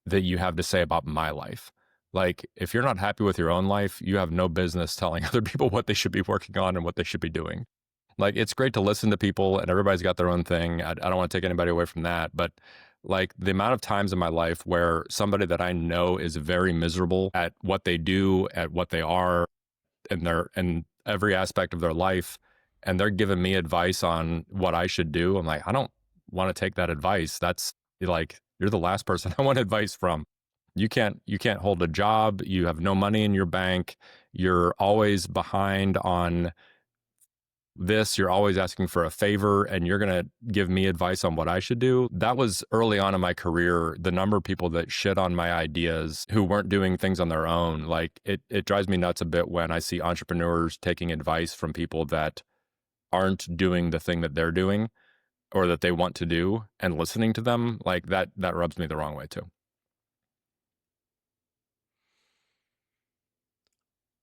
that you have to say about my life? Like, if you're not happy with your own life, you have no business telling other people what they should be working on and what they should be doing. Like, it's great to listen to people and everybody's got their own thing. I don't want to take anybody away from that. But like the amount of times in my life where somebody that I know is very miserable at what they do, at what they are, and their in every aspect of their life, and they're giving me advice on what I should do. I'm like, I don't want to take that advice. That's like, you're the last person I want advice from. You can't hold a job. You have no money in your bank. You're always behind on this, you're always asking for a favor, and you're going to give me advice on what I should do. That was early on in my career. The number of people that shit on my ideas who weren't doing things on their own, like it drives me nuts a bit when I see entrepreneurs taking advice from people that aren't doing the thing that they're doing or that they want to do and listening to them. Like that rubs me the wrong way too.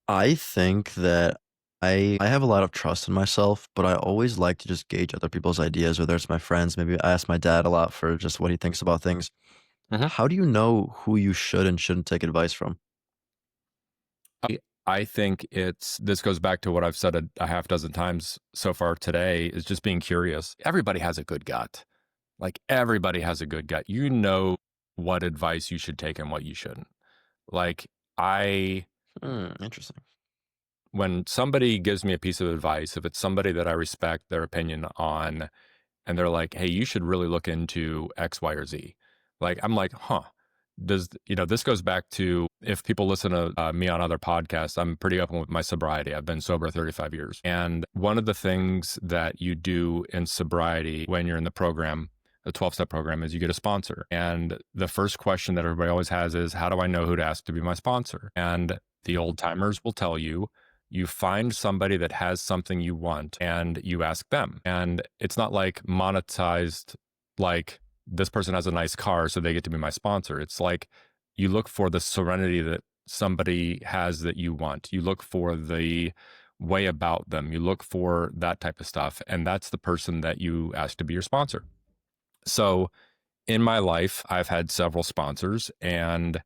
I think that I have a lot of trust in myself, but I always like to just gauge other people's ideas, whether it's my friends. Maybe I ask my dad a lot for just what he thinks about things. Mhm. How do you know who you should and shouldn't take advice from? I think this goes back to what I've said a half dozen times so far today, is just being curious. Everybody has a good gut. Like everybody has a good gut. You know what advice you should take and what you shouldn't. Like I Interesting. when somebody gives me a piece of advice, if it's somebody that I respect their opinion on, and they're like, "Hey, you should really look into X, Y, or Z." Like, I'm like, "Huh." This goes back to if people listen to me on other podcasts, I'm pretty open with my sobriety. I've been sober 35 years. And one of the things that you do in sobriety when you're in the program, the 12-step program, is you get a sponsor. And the first question that everybody always has is, how do I know who to ask to be my sponsor? And the old timers will tell you, you find somebody that has something you want and you ask them. And it's not like monetized, like this person has a nice car, so they get to be my sponsor. It's like you look for the serenity that somebody has that you want. You look for the way about them. You look for that type of stuff. And that's the person that you ask to be your sponsor. So in my life, I've had several sponsors, and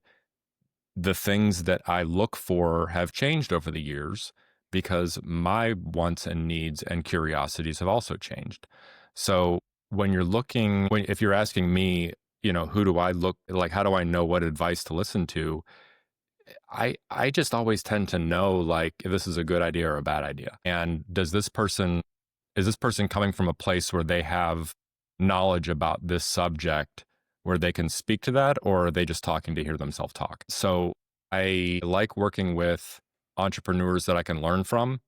the things that I look for have changed over the years because my wants and needs and curiosities have also changed. So if you're asking me, who do I look like, how do I know what advice to listen to? I just always tend to know like if this is a good idea or a bad idea. And is this person coming from a place where they have knowledge about this subject where they can speak to that, or are they just talking to hear themselves talk? So I like working with entrepreneurs that I can learn from.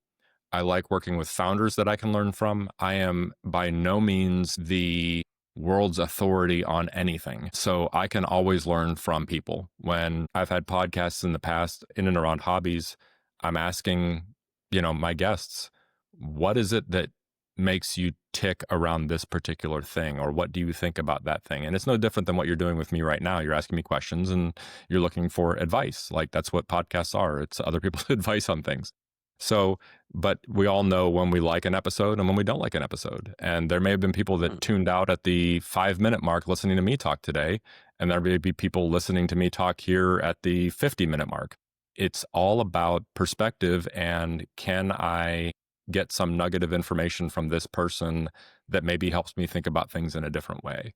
I like working with founders that I can learn from. I am by no means the world's authority on anything. So I can always learn from people. When I've had podcasts in the past in and around hobbies, I'm asking, my guests, what is it that makes you tick around this particular thing? Or what do you think about that thing? And it's no different than what you're doing with me right now. You're asking me questions and you're looking for advice. Like that's what podcasts are. It's other people's advice on things. So, but we all know when we like an episode and when we don't like an episode. And there may have been people that tuned out at the 5-minute mark listening to me talk today. And there may be people listening to me talk here at the 50-minute mark. It's all about perspective, and can I get some nugget of information from this person that maybe helps me think about things in a different way.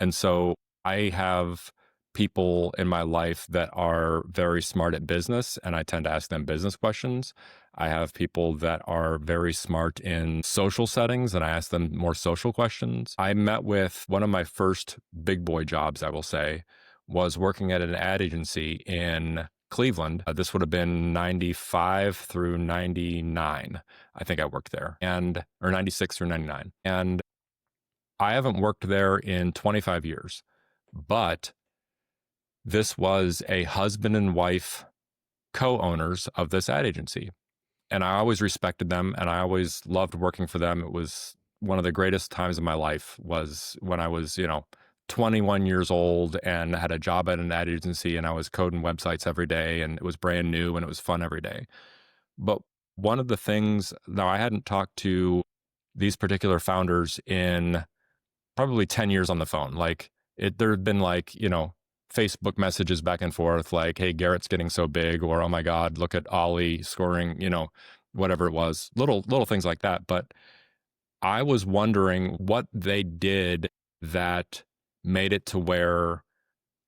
And so I have people in my life that are very smart at business, and I tend to ask them business questions. I have people that are very smart in social settings, and I ask them more social questions. I met with one of my first big boy jobs, I will say, was working at an ad agency in Cleveland. This would have been 95 through 99. I think I worked there, or 96 through 99. And I haven't worked there in 25 years, but this was a husband and wife co-owners of this ad agency. And I always respected them, and I always loved working for them. It was one of the greatest times of my life was when I was, 21 years old and had a job at an ad agency, and I was coding websites every day, and it was brand new and it was fun every day. But one of the things, now I hadn't talked to these particular founders in probably 10 years on the phone. Like there had been like, Facebook messages back and forth, like, hey, Garrett's getting so big, or oh my God, look at Ollie scoring, whatever it was, little things like that. But I was wondering what they did that made it to where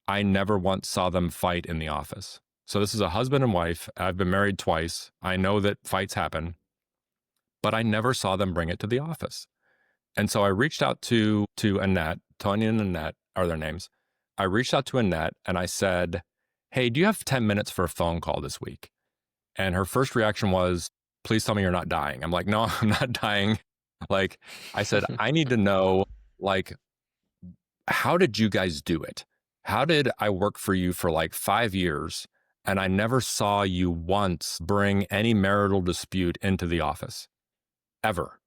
I never once saw them fight in the office. So this is a husband and wife. I've been married twice. I know that fights happen, but I never saw them bring it to the office. And so I reached out to Annette, Tanya and Annette are their names. I reached out to Annette and I said, hey, do you have 10 minutes for a phone call this week? And her first reaction was, please tell me you're not dying. I'm like, no, I'm not dying. Like I said, I need to know, like, how did you guys do it? How did I work for you for like 5 years and I never saw you once bring any marital dispute into the office ever?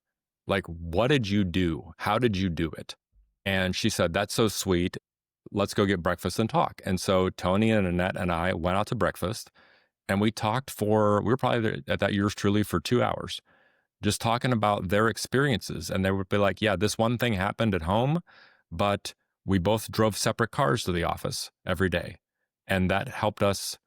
Like, what did you do? How did you do it? And she said, that's so sweet. Let's go get breakfast and talk. And so Tony and Annette and I went out to breakfast and we talked we were probably there at that yours truly for 2 hours, just talking about their experiences. And they would be like, yeah, this one thing happened at home, but we both drove separate cars to the office every day. And that helped us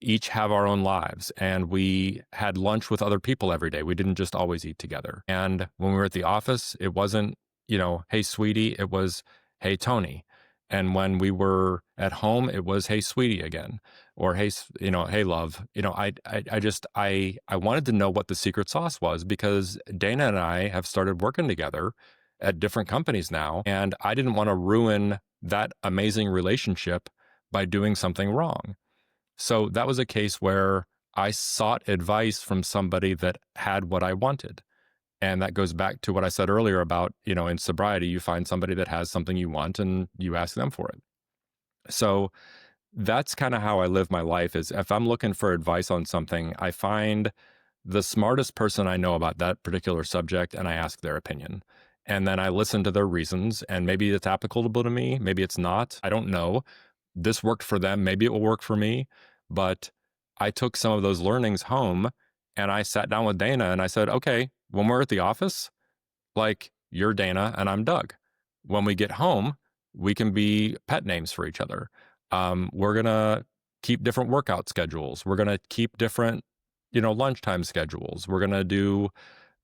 each have our own lives. And we had lunch with other people every day. We didn't just always eat together. And when we were at the office, it wasn't, hey, sweetie, it was, hey, Tony. And when we were at home, it was, hey, sweetie again, or hey, hey, love. I wanted to know what the secret sauce was because Dana and I have started working together at different companies now. And I didn't want to ruin that amazing relationship by doing something wrong. So that was a case where I sought advice from somebody that had what I wanted. And that goes back to what I said earlier about, in sobriety, you find somebody that has something you want and you ask them for it. So that's kind of how I live my life is if I'm looking for advice on something, I find the smartest person I know about that particular subject and I ask their opinion. And then I listen to their reasons and maybe it's applicable to me, maybe it's not. I don't know. This worked for them, maybe it will work for me. But I took some of those learnings home and I sat down with Dana and I said, okay, when we're at the office, like you're Dana and I'm Doug. When we get home, we can be pet names for each other. We're going to keep different workout schedules. We're going to keep different, lunchtime schedules. We're going to do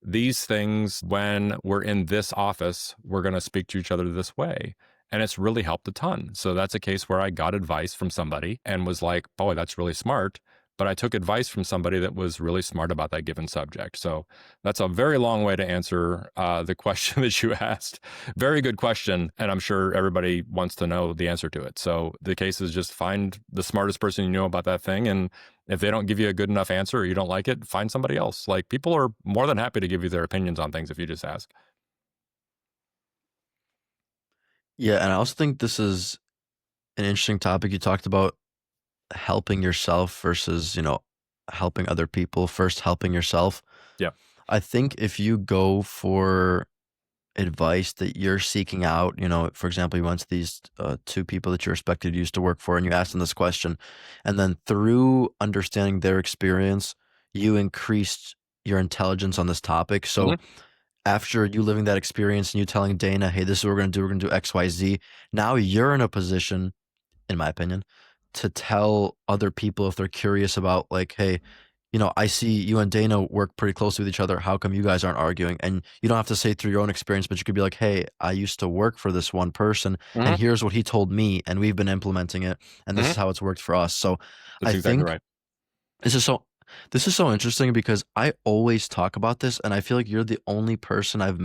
these things when we're in this office. We're going to speak to each other this way. And it's really helped a ton. So that's a case where I got advice from somebody and was like, boy, that's really smart. But I took advice from somebody that was really smart about that given subject. So that's a very long way to answer the question that you asked. Very good question. And I'm sure everybody wants to know the answer to it. So the case is just find the smartest person you know about that thing. And if they don't give you a good enough answer or you don't like it, find somebody else. Like people are more than happy to give you their opinions on things if you just ask. Yeah, and I also think this is an interesting topic. You talked about helping yourself versus, helping other people, first helping yourself. Yeah. I think if you go for advice that you're seeking out, for example, you went to these two people that you respected used to work for and you asked them this question, and then through understanding their experience, you increased your intelligence on this topic. So after you living that experience and you telling Dana, hey, this is what we're going to do X, Y, Z, now you're in a position, in my opinion, to tell other people if they're curious about like, hey, I see you and Dana work pretty closely with each other. How come you guys aren't arguing? And you don't have to say through your own experience, but you could be like, hey, I used to work for this one person and Mm-hmm. here's what he told me and we've been implementing it and this Mm-hmm. is how it's worked for us. So That's I exactly think right. this is so this is so interesting because I always talk about this and I feel like you're the only person I've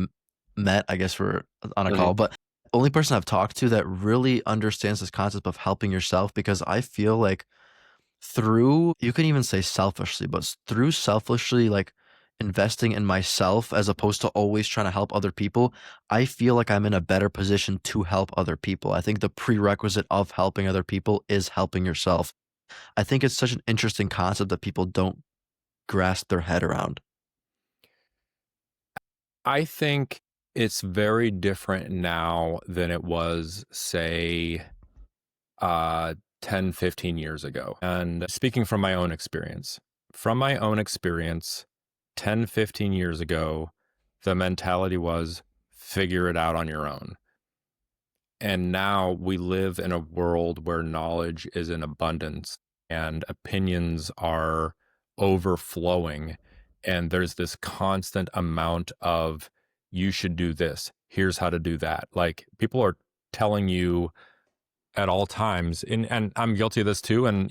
met, I guess we're on a Mm-hmm. call, but only person I've talked to that really understands this concept of helping yourself because I feel like through you can even say selfishly, but through selfishly like investing in myself as opposed to always trying to help other people, I feel like I'm in a better position to help other people. I think the prerequisite of helping other people is helping yourself. I think it's such an interesting concept that people don't grasp their head around. I think it's very different now than it was, say, uh, 10, 15 years ago. And speaking from my own experience, 10, 15 years ago, the mentality was figure it out on your own. And now we live in a world where knowledge is in abundance and opinions are overflowing. And there's this constant amount of, you should do this. Here's how to do that. Like people are telling you at all times, and I'm guilty of this too. And,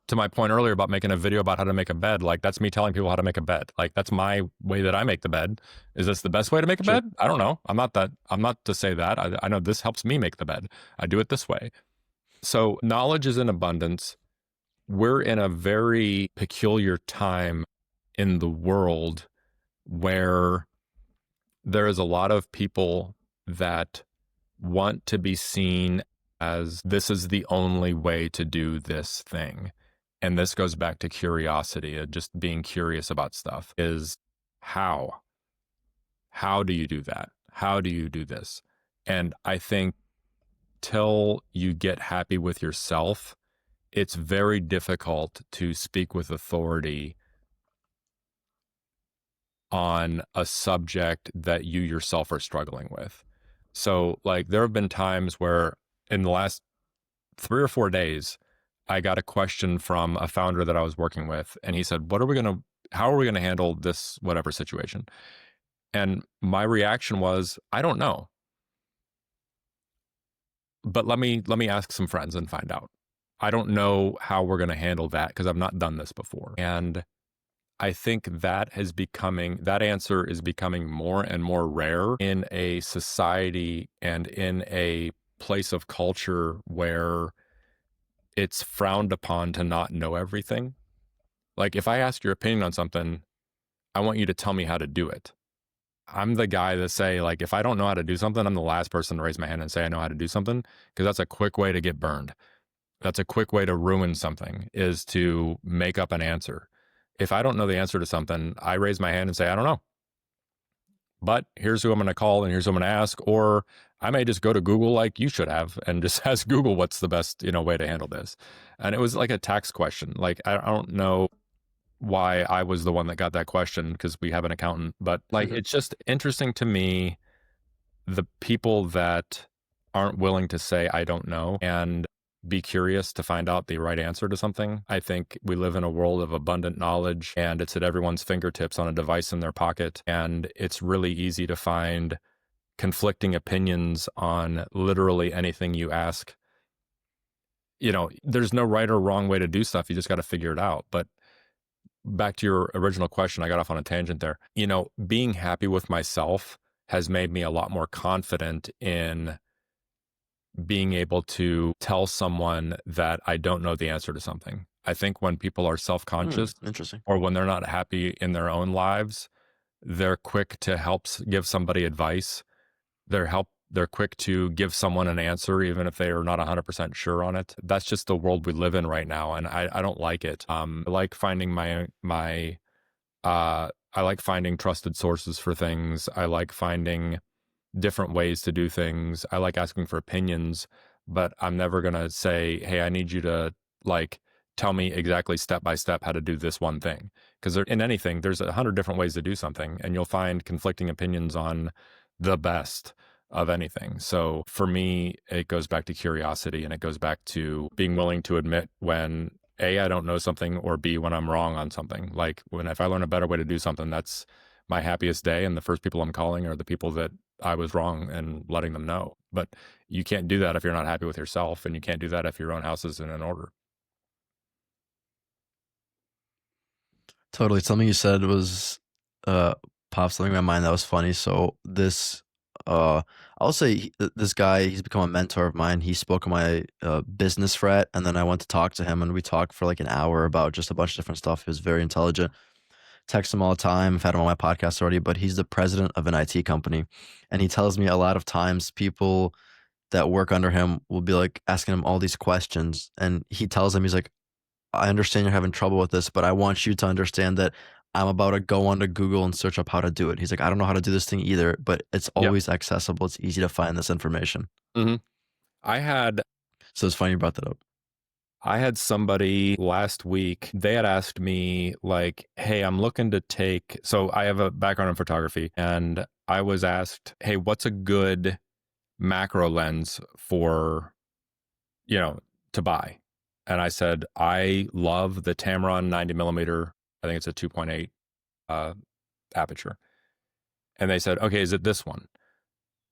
to my point earlier about making a video about how to make a bed, like that's me telling people how to make a bed. Like that's my way that I make the bed. Is this the best way to make a Sure. bed? I don't know. I'm not to say that. I know this helps me make the bed. I do it this way. So knowledge is in abundance. We're in a very peculiar time in the world where there is a lot of people that want to be seen as this is the only way to do this thing. And this goes back to curiosity and just being curious about stuff is how? How do you do that? How do you do this? And I think till you get happy with yourself, it's very difficult to speak with authority on a subject that you yourself are struggling with. So, like, there have been times where in the last 3 or 4 days, I got a question from a founder that I was working with, and he said, how are we going to handle this, whatever situation? And my reaction was, I don't know, but let me ask some friends and find out. I don't know how we're going to handle that because I've not done this before. And I think that answer is becoming more and more rare in a society and in a place of culture where it's frowned upon to not know everything. Like, if I ask your opinion on something, I want you to tell me how to do it. I'm the guy that say, like, if I don't know how to do something, I'm the last person to raise my hand and say I know how to do something, because that's a quick way to get burned. That's a quick way to ruin something, is to make up an answer. If I don't know the answer to something, I raise my hand and say, I don't know. But here's who I'm going to call and here's who I'm going to ask. Or I may just go to Google like you should have and just ask Google what's the best, way to handle this. And it was like a tax question. Like, I don't know why I was the one that got that question because we have an accountant, but like, it's just interesting to me, the people that aren't willing to say, I don't know, and be curious to find out the right answer to something. I think we live in a world of abundant knowledge and it's at everyone's fingertips on a device in their pocket. And it's really easy to find conflicting opinions on literally anything you ask. There's no right or wrong way to do stuff. You just got to figure it out. But back to your original question, I got off on a tangent there. Being happy with myself has made me a lot more confident in being able to tell someone that I don't know the answer to something. I think when people are self-conscious Interesting. or when they're not happy in their own lives, they're quick to give somebody advice. They're quick to give someone an answer, even if they are not 100% sure on it. That's just the world we live in right now. And I don't like it. I like finding I like finding trusted sources for things. I like finding different ways to do things. I like asking for opinions, but I'm never going to say, hey, I need you to like tell me exactly step by step how to do this one thing. Because in anything, there's 100 different ways to do something, and you'll find conflicting opinions on the best of anything. So for me, it goes back to curiosity, and it goes back to being willing to admit when A, I don't know something, or B, when I'm wrong on something. Like if I learn a better way to do something, that's my happiest day. And the first people I'm calling are the people that I was wrong and letting them know. But you can't do that if you're not happy with yourself, and you can't do that if your own house isn't in order. Totally. Something you said was popped something in my mind that was funny. So I'll say this guy, he's become a mentor of mine. He spoke at my business frat, and then I went to talk to him, and we talked for like an hour about just a bunch of different stuff. He was very intelligent. Text him all the time. I've had him on my podcast already, but he's the president of an IT company, and he tells me a lot of times people that work under him will be like asking him all these questions, and he tells them, he's like, I understand you're having trouble with this, but I want you to understand that I'm about to go onto Google and search up how to do it. He's like, I don't know how to do this thing either, but it's Yep. always accessible. It's easy to find this information. Mm-hmm. I had So it's funny you brought that up. I had somebody last week, they had asked me like, hey, I'm looking to so I have a background in photography, and I was asked, hey, what's a good macro lens for, to buy? And I said, I love the Tamron 90 millimeter. I think it's a 2.8 aperture. And they said, okay, is it this one?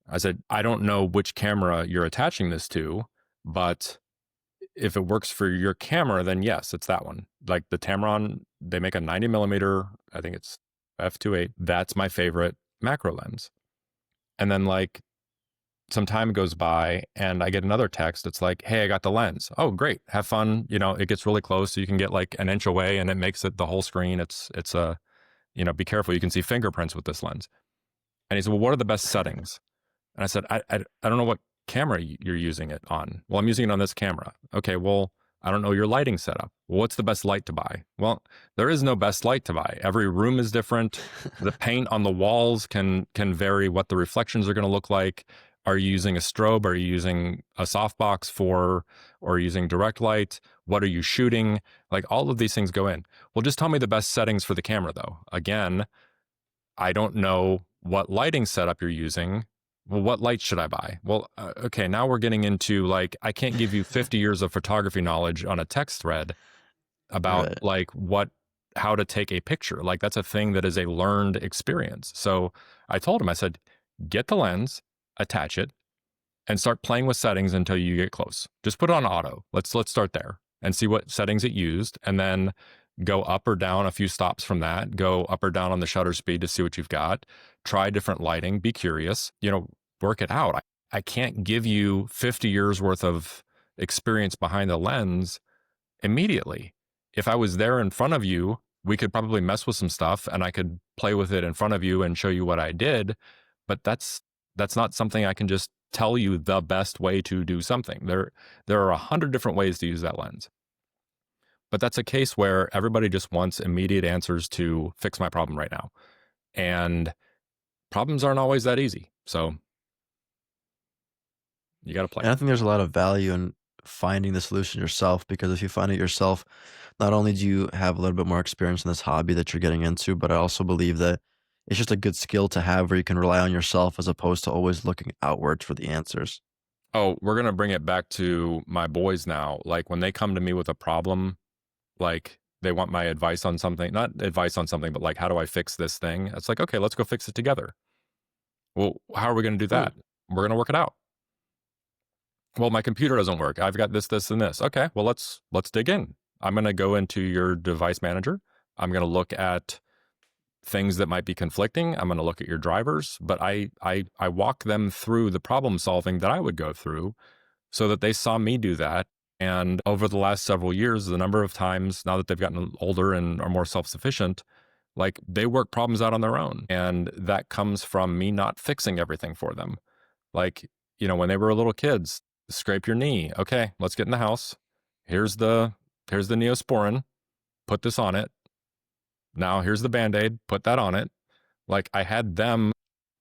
I said, I don't know which camera you're attaching this to, but if it works for your camera, then yes, it's that one. Like the Tamron, they make a 90 millimeter, I think it's f2.8. That's my favorite macro lens. And then like some time goes by and I get another text. It's like, hey, I got the lens. Oh, great. Have fun. It gets really close. So you can get like an inch away and it makes it the whole screen. It's a be careful. You can see fingerprints with this lens. And he said, well, what are the best settings? And I said, I don't know what camera you're using it on. Well, I'm using it on this camera. Okay, well, I don't know your lighting setup. Well, what's the best light to buy? Well, there is no best light to buy. Every room is different. The paint on the walls can vary what the reflections are going to look like. Are you using a strobe? Are you using a softbox or are you using direct light? What are you shooting? Like all of these things go in. Well, just tell me the best settings for the camera though. Again, I don't know what lighting setup you're using. Well, what light should I buy? Well, okay, now we're getting into like, I can't give you 50 years of photography knowledge on a text thread about Right. like how to take a picture. Like that's a thing that is a learned experience. So I told him, I said, get the lens, attach it, and start playing with settings until you get close. Just put it on auto. Let's start there and see what settings it used, and then go up or down a few stops from that. Go up or down on the shutter speed to see what you've got. Try different lighting. Be curious. Work it out. I can't give you 50 years worth of experience behind the lens immediately. If I was there in front of you, we could probably mess with some stuff and I could play with it in front of you and show you what I did. But that's not something I can just tell you the best way to do something. There are 100 different ways to use that lens. But that's a case where everybody just wants immediate answers to fix my problem right now. And problems aren't always that easy. So you got to play. And I think there's a lot of value in finding the solution yourself, because if you find it yourself, not only do you have a little bit more experience in this hobby that you're getting into, but I also believe that it's just a good skill to have where you can rely on yourself as opposed to always looking outwards for the answers. Oh, we're going to bring it back to my boys now. Like when they come to me with a problem, like they want my advice on something, not advice on something, but like, how do I fix this thing? It's like, okay, let's go fix it together. Well, how are we going to do Ooh, that? We're going to work it out. Well, my computer doesn't work. I've got this, and this. Okay, well, let's dig in. I'm going to go into your device manager. I'm going to look at things that might be conflicting. I'm going to look at your drivers, but I walk them through the problem solving that I would go through so that they saw me do that. And over the last several years, the number of times now that they've gotten older and are more self-sufficient, like they work problems out on their own. And that comes from me not fixing everything for them. Like, when they were little kids, scrape your knee. Okay, let's get in the house. Here's the Neosporin. Put this on it. Now here's the Band-Aid. Put that on it. Like I had them,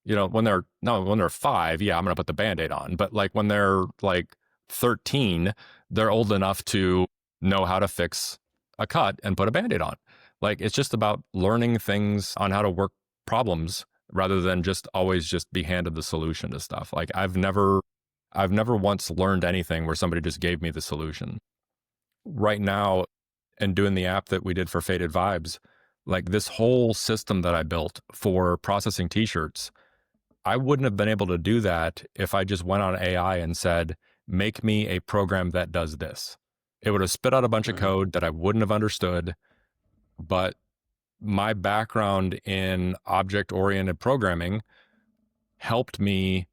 when they're 5, yeah, I'm gonna put the Band-Aid on. But like when they're like 13, they're old enough to know how to fix a cut and put a Band-Aid on. Like it's just about learning things on how to work problems rather than just always just be handed the solution to stuff. Like I've never once learned anything where somebody just gave me the solution. Right now, and doing the app that we did for Faded Vibes, like this whole system that I built for processing t-shirts, I wouldn't have been able to do that if I just went on AI and said, make me a program that does this. It would have spit out a bunch of right. code that I wouldn't have understood. But my background in object-oriented programming helped me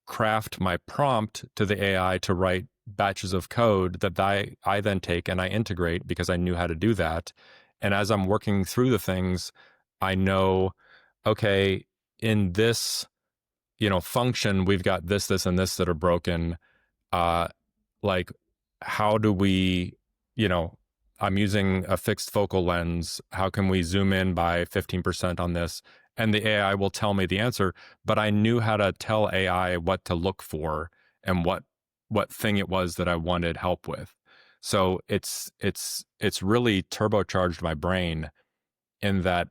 craft my prompt to the AI to write batches of code that I then take and I integrate because I knew how to do that. And as I'm working through the things, I know, okay, in this, function, we've got this, and this that are broken. Uh, like, how do we, you know, I'm using a fixed focal lens. How can we zoom in by 15% on this? And the AI will tell me the answer, but I knew how to tell AI what to look for and what thing it was that I wanted help with. So it's really turbocharged my brain in that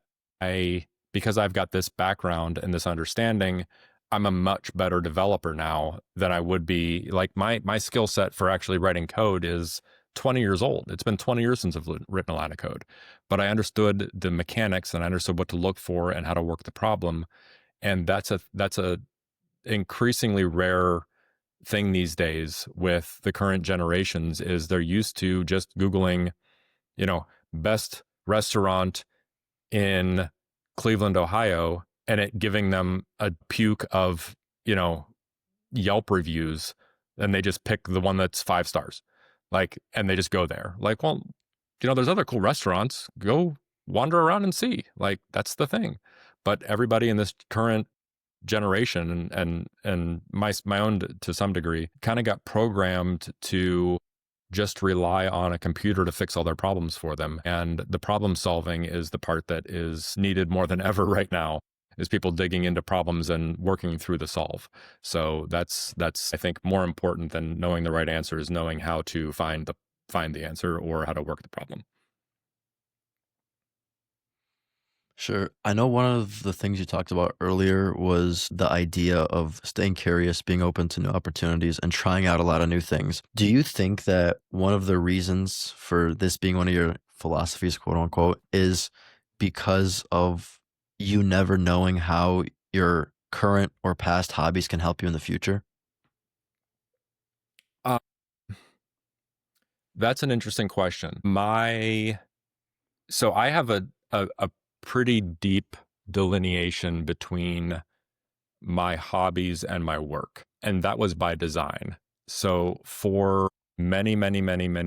because I've got this background and this understanding, I'm a much better developer now than I would be. Like my skill set for actually writing code is 20 years old. It's been 20 years since I've written a line of code, but I understood the mechanics and I understood what to look for and how to work the problem. And that's a increasingly rare thing these days with the current generations is they're used to just Googling, best restaurant in Cleveland, Ohio, and it giving them a puke of, Yelp reviews, and they just pick the one that's 5 stars. Like, and they just go there. Like, well, there's other cool restaurants. Go wander around and see. Like, that's the thing. But everybody in this current generation and my own to some degree kind of got programmed to just rely on a computer to fix all their problems for them. And the problem solving is the part that is needed more than ever right now, is people digging into problems and working through the solve. So that's I think more important than knowing the right answer is knowing how to find the answer or how to work the problem. Sure. I know one of the things you talked about earlier was the idea of staying curious, being open to new opportunities, and trying out a lot of new things. Do you think that one of the reasons for this being one of your philosophies, quote unquote, is because of you never knowing how your current or past hobbies can help you in the future? Uh, that's an interesting question. So I have a pretty deep delineation between my hobbies and my work, and that was by design. So for many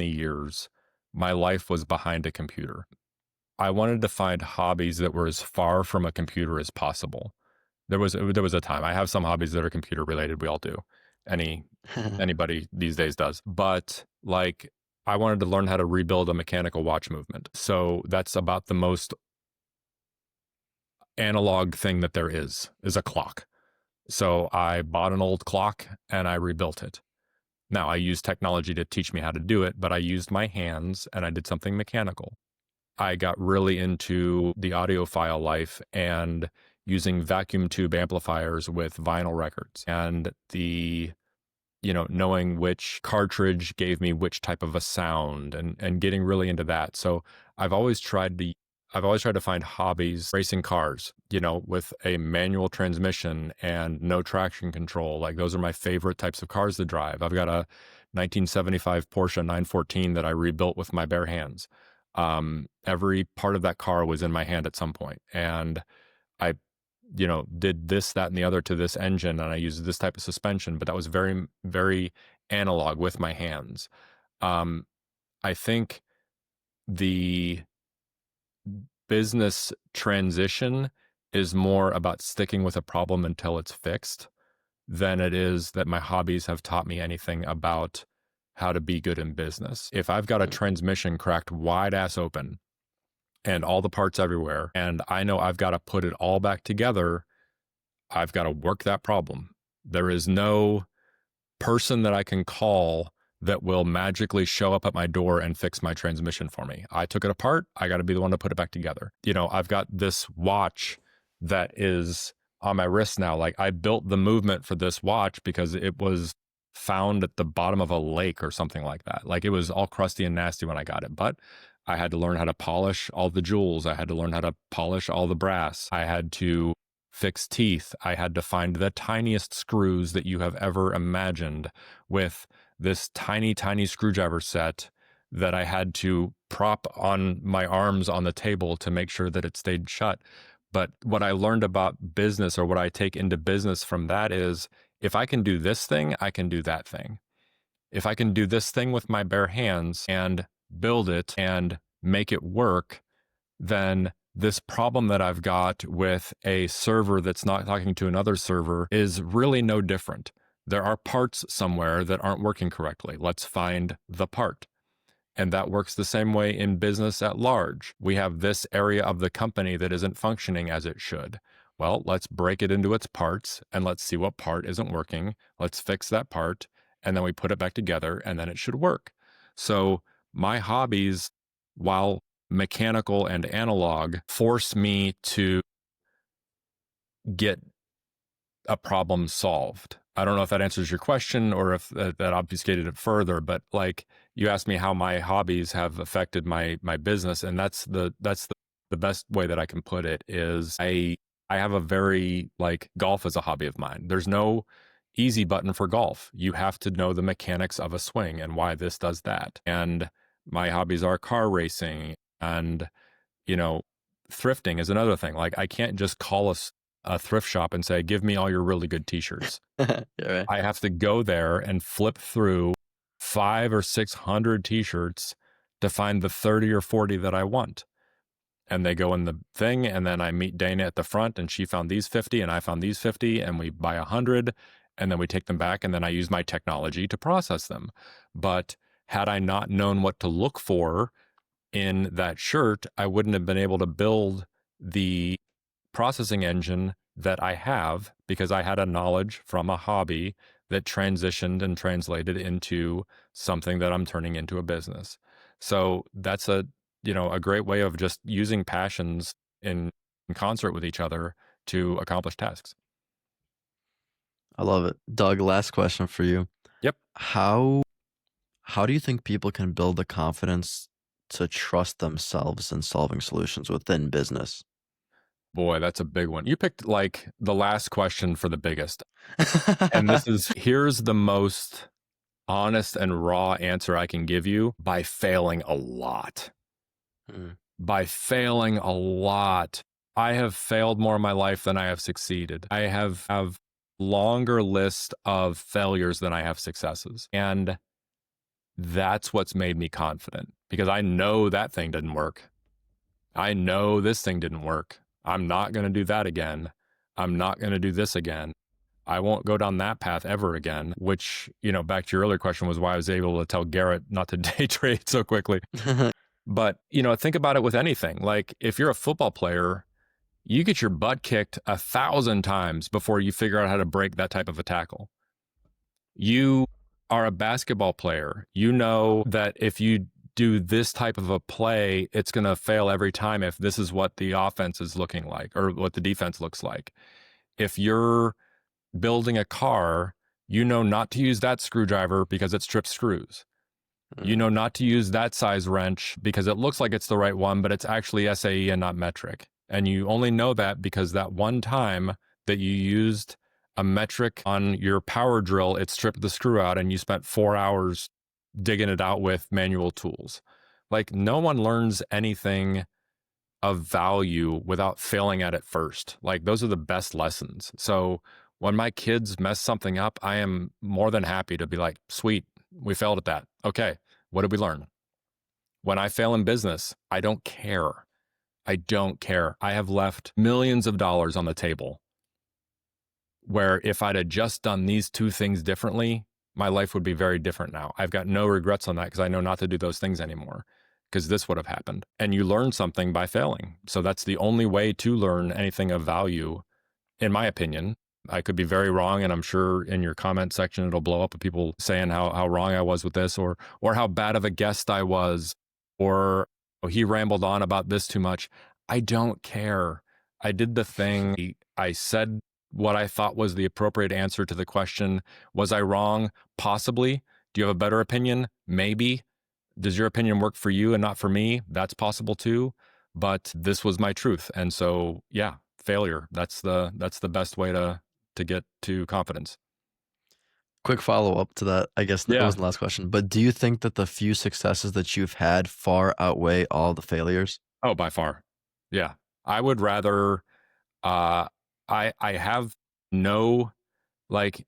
years, my life was behind a computer. I wanted to find hobbies that were as far from a computer as possible. There was a time. I have some hobbies that are computer related. We all do. Any Anybody these days does. But like, I wanted to learn how to rebuild a mechanical watch movement. So that's about the most analog thing that there is a clock. So I bought an old clock and I rebuilt it. Now I used technology to teach me how to do it, but I used my hands and I did something mechanical. I got really into the audiophile life and using vacuum tube amplifiers with vinyl records and knowing which cartridge gave me which type of a sound and getting really into that. So I've always tried to I've always tried to find hobbies racing cars, with a manual transmission and no traction control. Like, those are my favorite types of cars to drive. I've got a 1975 Porsche 914 that I rebuilt with my bare hands. Every part of that car was in my hand at some point. And I did this, that, and the other to this engine, and I used this type of suspension, but that was very, very analog with my hands. Um, I think the business transition is more about sticking with a problem until it's fixed than it is that my hobbies have taught me anything about how to be good in business. If I've got a transmission cracked wide ass open and all the parts everywhere, and I know I've got to put it all back together, I've got to work that problem. There is no person that I can call that will magically show up at my door and fix my transmission for me. I took it apart. I got to be the one to put it back together. I've got this watch that is on my wrist now. Like, I built the movement for this watch because it was found at the bottom of a lake or something like that. Like, it was all crusty and nasty when I got it, but I had to learn how to polish all the jewels. I had to learn how to polish all the brass. I had to fix teeth. I had to find the tiniest screws that you have ever imagined with this tiny screwdriver set that I had to prop on my arms on the table to make sure that it stayed shut. But what I learned about business, or what I take into business from that, is if I can do this thing, I can do that thing. If I can do this thing with my bare hands and build it and make it work, then this problem that I've got with a server that's not talking to another server is really no different. There are parts somewhere that aren't working correctly. Let's find the part. And that works the same way in business at large. We have this area of the company that isn't functioning as it should. Well, let's break it into its parts and let's see what part isn't working. Let's fix that part, and then we put it back together, and then it should work. So my hobbies, while mechanical and analog, force me to get a problem solved. I don't know if that answers your question or if that obfuscated it further, but like, you asked me how my hobbies have affected my business, and that's the best way that I can put it is I have a very, like, golf is a hobby of mine. There's no easy button for golf. You have to know the mechanics of a swing and why this does that. And my hobbies are car racing and, thrifting is another thing. Like, I can't just call a thrift shop and say, give me all your really good t-shirts. Yeah, right. I have to go there and flip through 500 or 600 t-shirts to find the 30 or 40 that I want. and they go in the thing, and then I meet Dana at the front, and she found these 50 and I found these 50, and we buy 100, and then we take them back, and then I use my technology to process them. But had I not known what to look for in that shirt, I wouldn't have been able to build the processing engine that I have, because I had a knowledge from a hobby that transitioned and translated into something that I'm turning into a business. So that's a great way of just using passions in concert with each other to accomplish tasks. I love it. Doug, last question for you. Yep. How how do you think people can build the confidence to trust themselves in solving solutions within business? Boy, that's a big one. You picked like the last question for the biggest. And this is here's the most honest and raw answer I can give you: by failing a lot. Mm, By failing a lot. I have failed more in my life than I have succeeded. I have longer list of failures than I have successes. And that's what's made me confident, because I know that thing didn't work. I know this thing didn't work. I'm not going to do that again. I'm not going to do this again. I won't go down that path ever again, which, back to your earlier question, was why I was able to tell Garrett not to day trade so quickly. But, think about it with anything. Like if you're a football player, you get your butt kicked 1,000 times before you figure out how to break that type of a tackle. You are a basketball player. You know that if you do this type of a play, it's going to fail every time if this is what the offense is looking like or what the defense looks like. If you're building a car, you know not to use that screwdriver because it strips screws. You mm, know not to use that size wrench because it looks like it's the right one, but it's actually SAE and not metric. And you only know that because that one time that you used a metric on your power drill, it stripped the screw out and you spent 4 hours digging it out with manual tools. Like no one learns anything of value without failing at it first. Like those are the best lessons. So when my kids mess something up, I am more than happy to be like, sweet, we failed at that. Okay, what did we learn? When I fail in business, I don't care. I don't care. I have left millions of dollars on the table where if I'd have just done these two things differently, my life would be very different now. I've got no regrets on that because I know not to do those things anymore, because this would have happened. And you learn something by failing. So that's the only way to learn anything of value, in my opinion. I could be very wrong, and I'm sure in your comment section it'll blow up with people saying how wrong I was with this, or how bad of a guest I was, or oh, he rambled on about this too much. I don't care. I did the thing. I said what I thought was the appropriate answer to the question. Was I wrong? Possibly. Do you have a better opinion? Maybe. Does your opinion work for you and not for me? That's possible too. But this was my truth. And so, yeah, failure. That's the best way to get to confidence. Quick follow-up to that. I guess it Yeah. wasn't the last question, but do you think that the few successes that you've had far outweigh all the failures? Oh, by far. Yeah. I would rather uh I have no, like,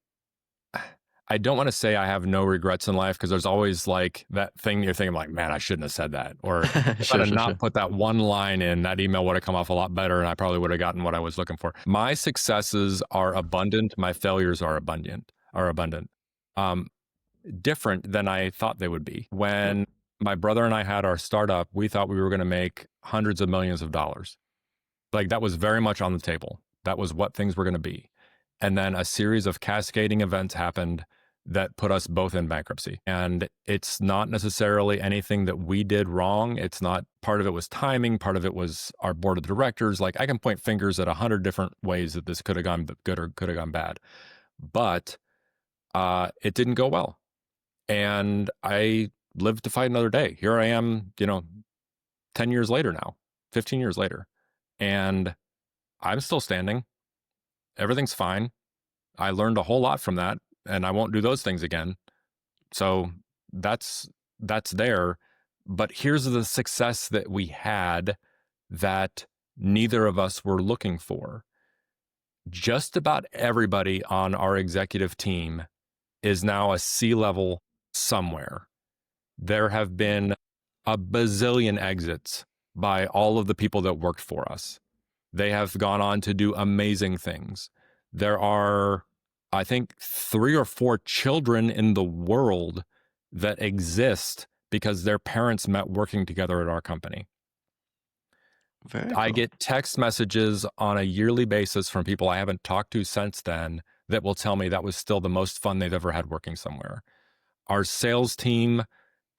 I don't want to say I have no regrets in life, because there's always like that thing you're thinking like, man, I shouldn't have said that. Or if I'd Sure, have sure, not sure. put that one line in, that email would have come off a lot better and I probably would have gotten what I was looking for. My successes are abundant. My failures are abundant. Um, Different than I thought they would be. Yep. When my brother and I had our startup, we thought we were going to make hundreds of millions of dollars. Like that was very much on the table. That was what things were going to be. And then a series of cascading events happened that put us both in bankruptcy. And it's not necessarily anything that we did wrong. It's not, part of it was timing, part of it was our board of directors. Like I can point fingers at 100 different ways that this could have gone good or could have gone bad. But it didn't go well. And I lived to fight another day. Here I am, 10 years later now, 15 years later. And I'm still standing. Everything's fine. I learned a whole lot from that, and I won't do those things again. So that's there. But here's the success that we had that neither of us were looking for. Just about everybody on our executive team is now a C-level somewhere. There have been a bazillion exits by all of the people that worked for us. They have gone on to do amazing things. There are, I think, 3 or 4 children in the world that exist because their parents met working together at our company. Very I cool. get text messages on a yearly basis from people I haven't talked to since then that will tell me that was still the most fun they've ever had working somewhere. Our sales team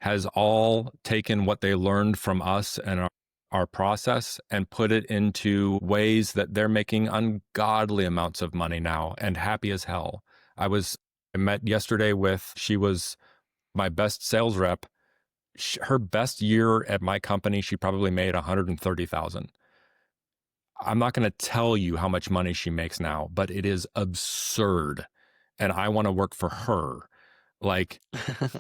has all taken what they learned from us and our process and put it into ways that they're making ungodly amounts of money now and happy as hell. I met yesterday with, she was my best sales rep. Her best year at my company, she probably made 130,000. I'm not going to tell you how much money she makes now, but it is absurd. And I want to work for her. Like,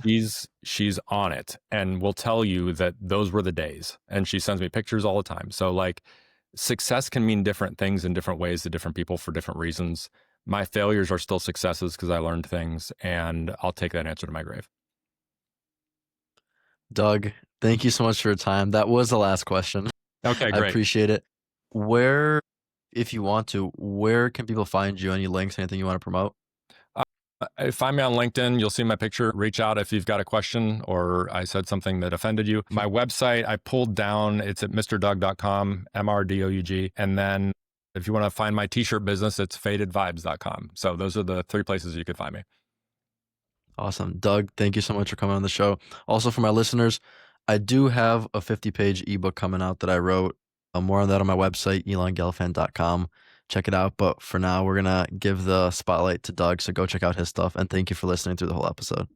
she's on it and will tell you that those were the days. And she sends me pictures all the time. So like, success can mean different things in different ways to different people for different reasons. My failures are still successes because I learned things, and I'll take that answer to my grave. Doug, thank you so much for your time. That was the last question. Okay, I great. appreciate it. Where, if you want to, where can people find you? Any links, anything you want to promote? Find me on LinkedIn. You'll see my picture. Reach out if you've got a question or I said something that offended you. My website, I pulled down. It's at mrdoug.com, MRDOUG. And then if you want to find my t-shirt business, it's fadedvibes.com. So those are the 3 places you could find me. Awesome. Doug, thank you so much for coming on the show. Also, for my listeners, I do have a 50-page ebook coming out that I wrote. More on that on my website, elongelfand.com. Check it out. But for now, we're going to give the spotlight to Doug. So go check out his stuff. And thank you for listening through the whole episode.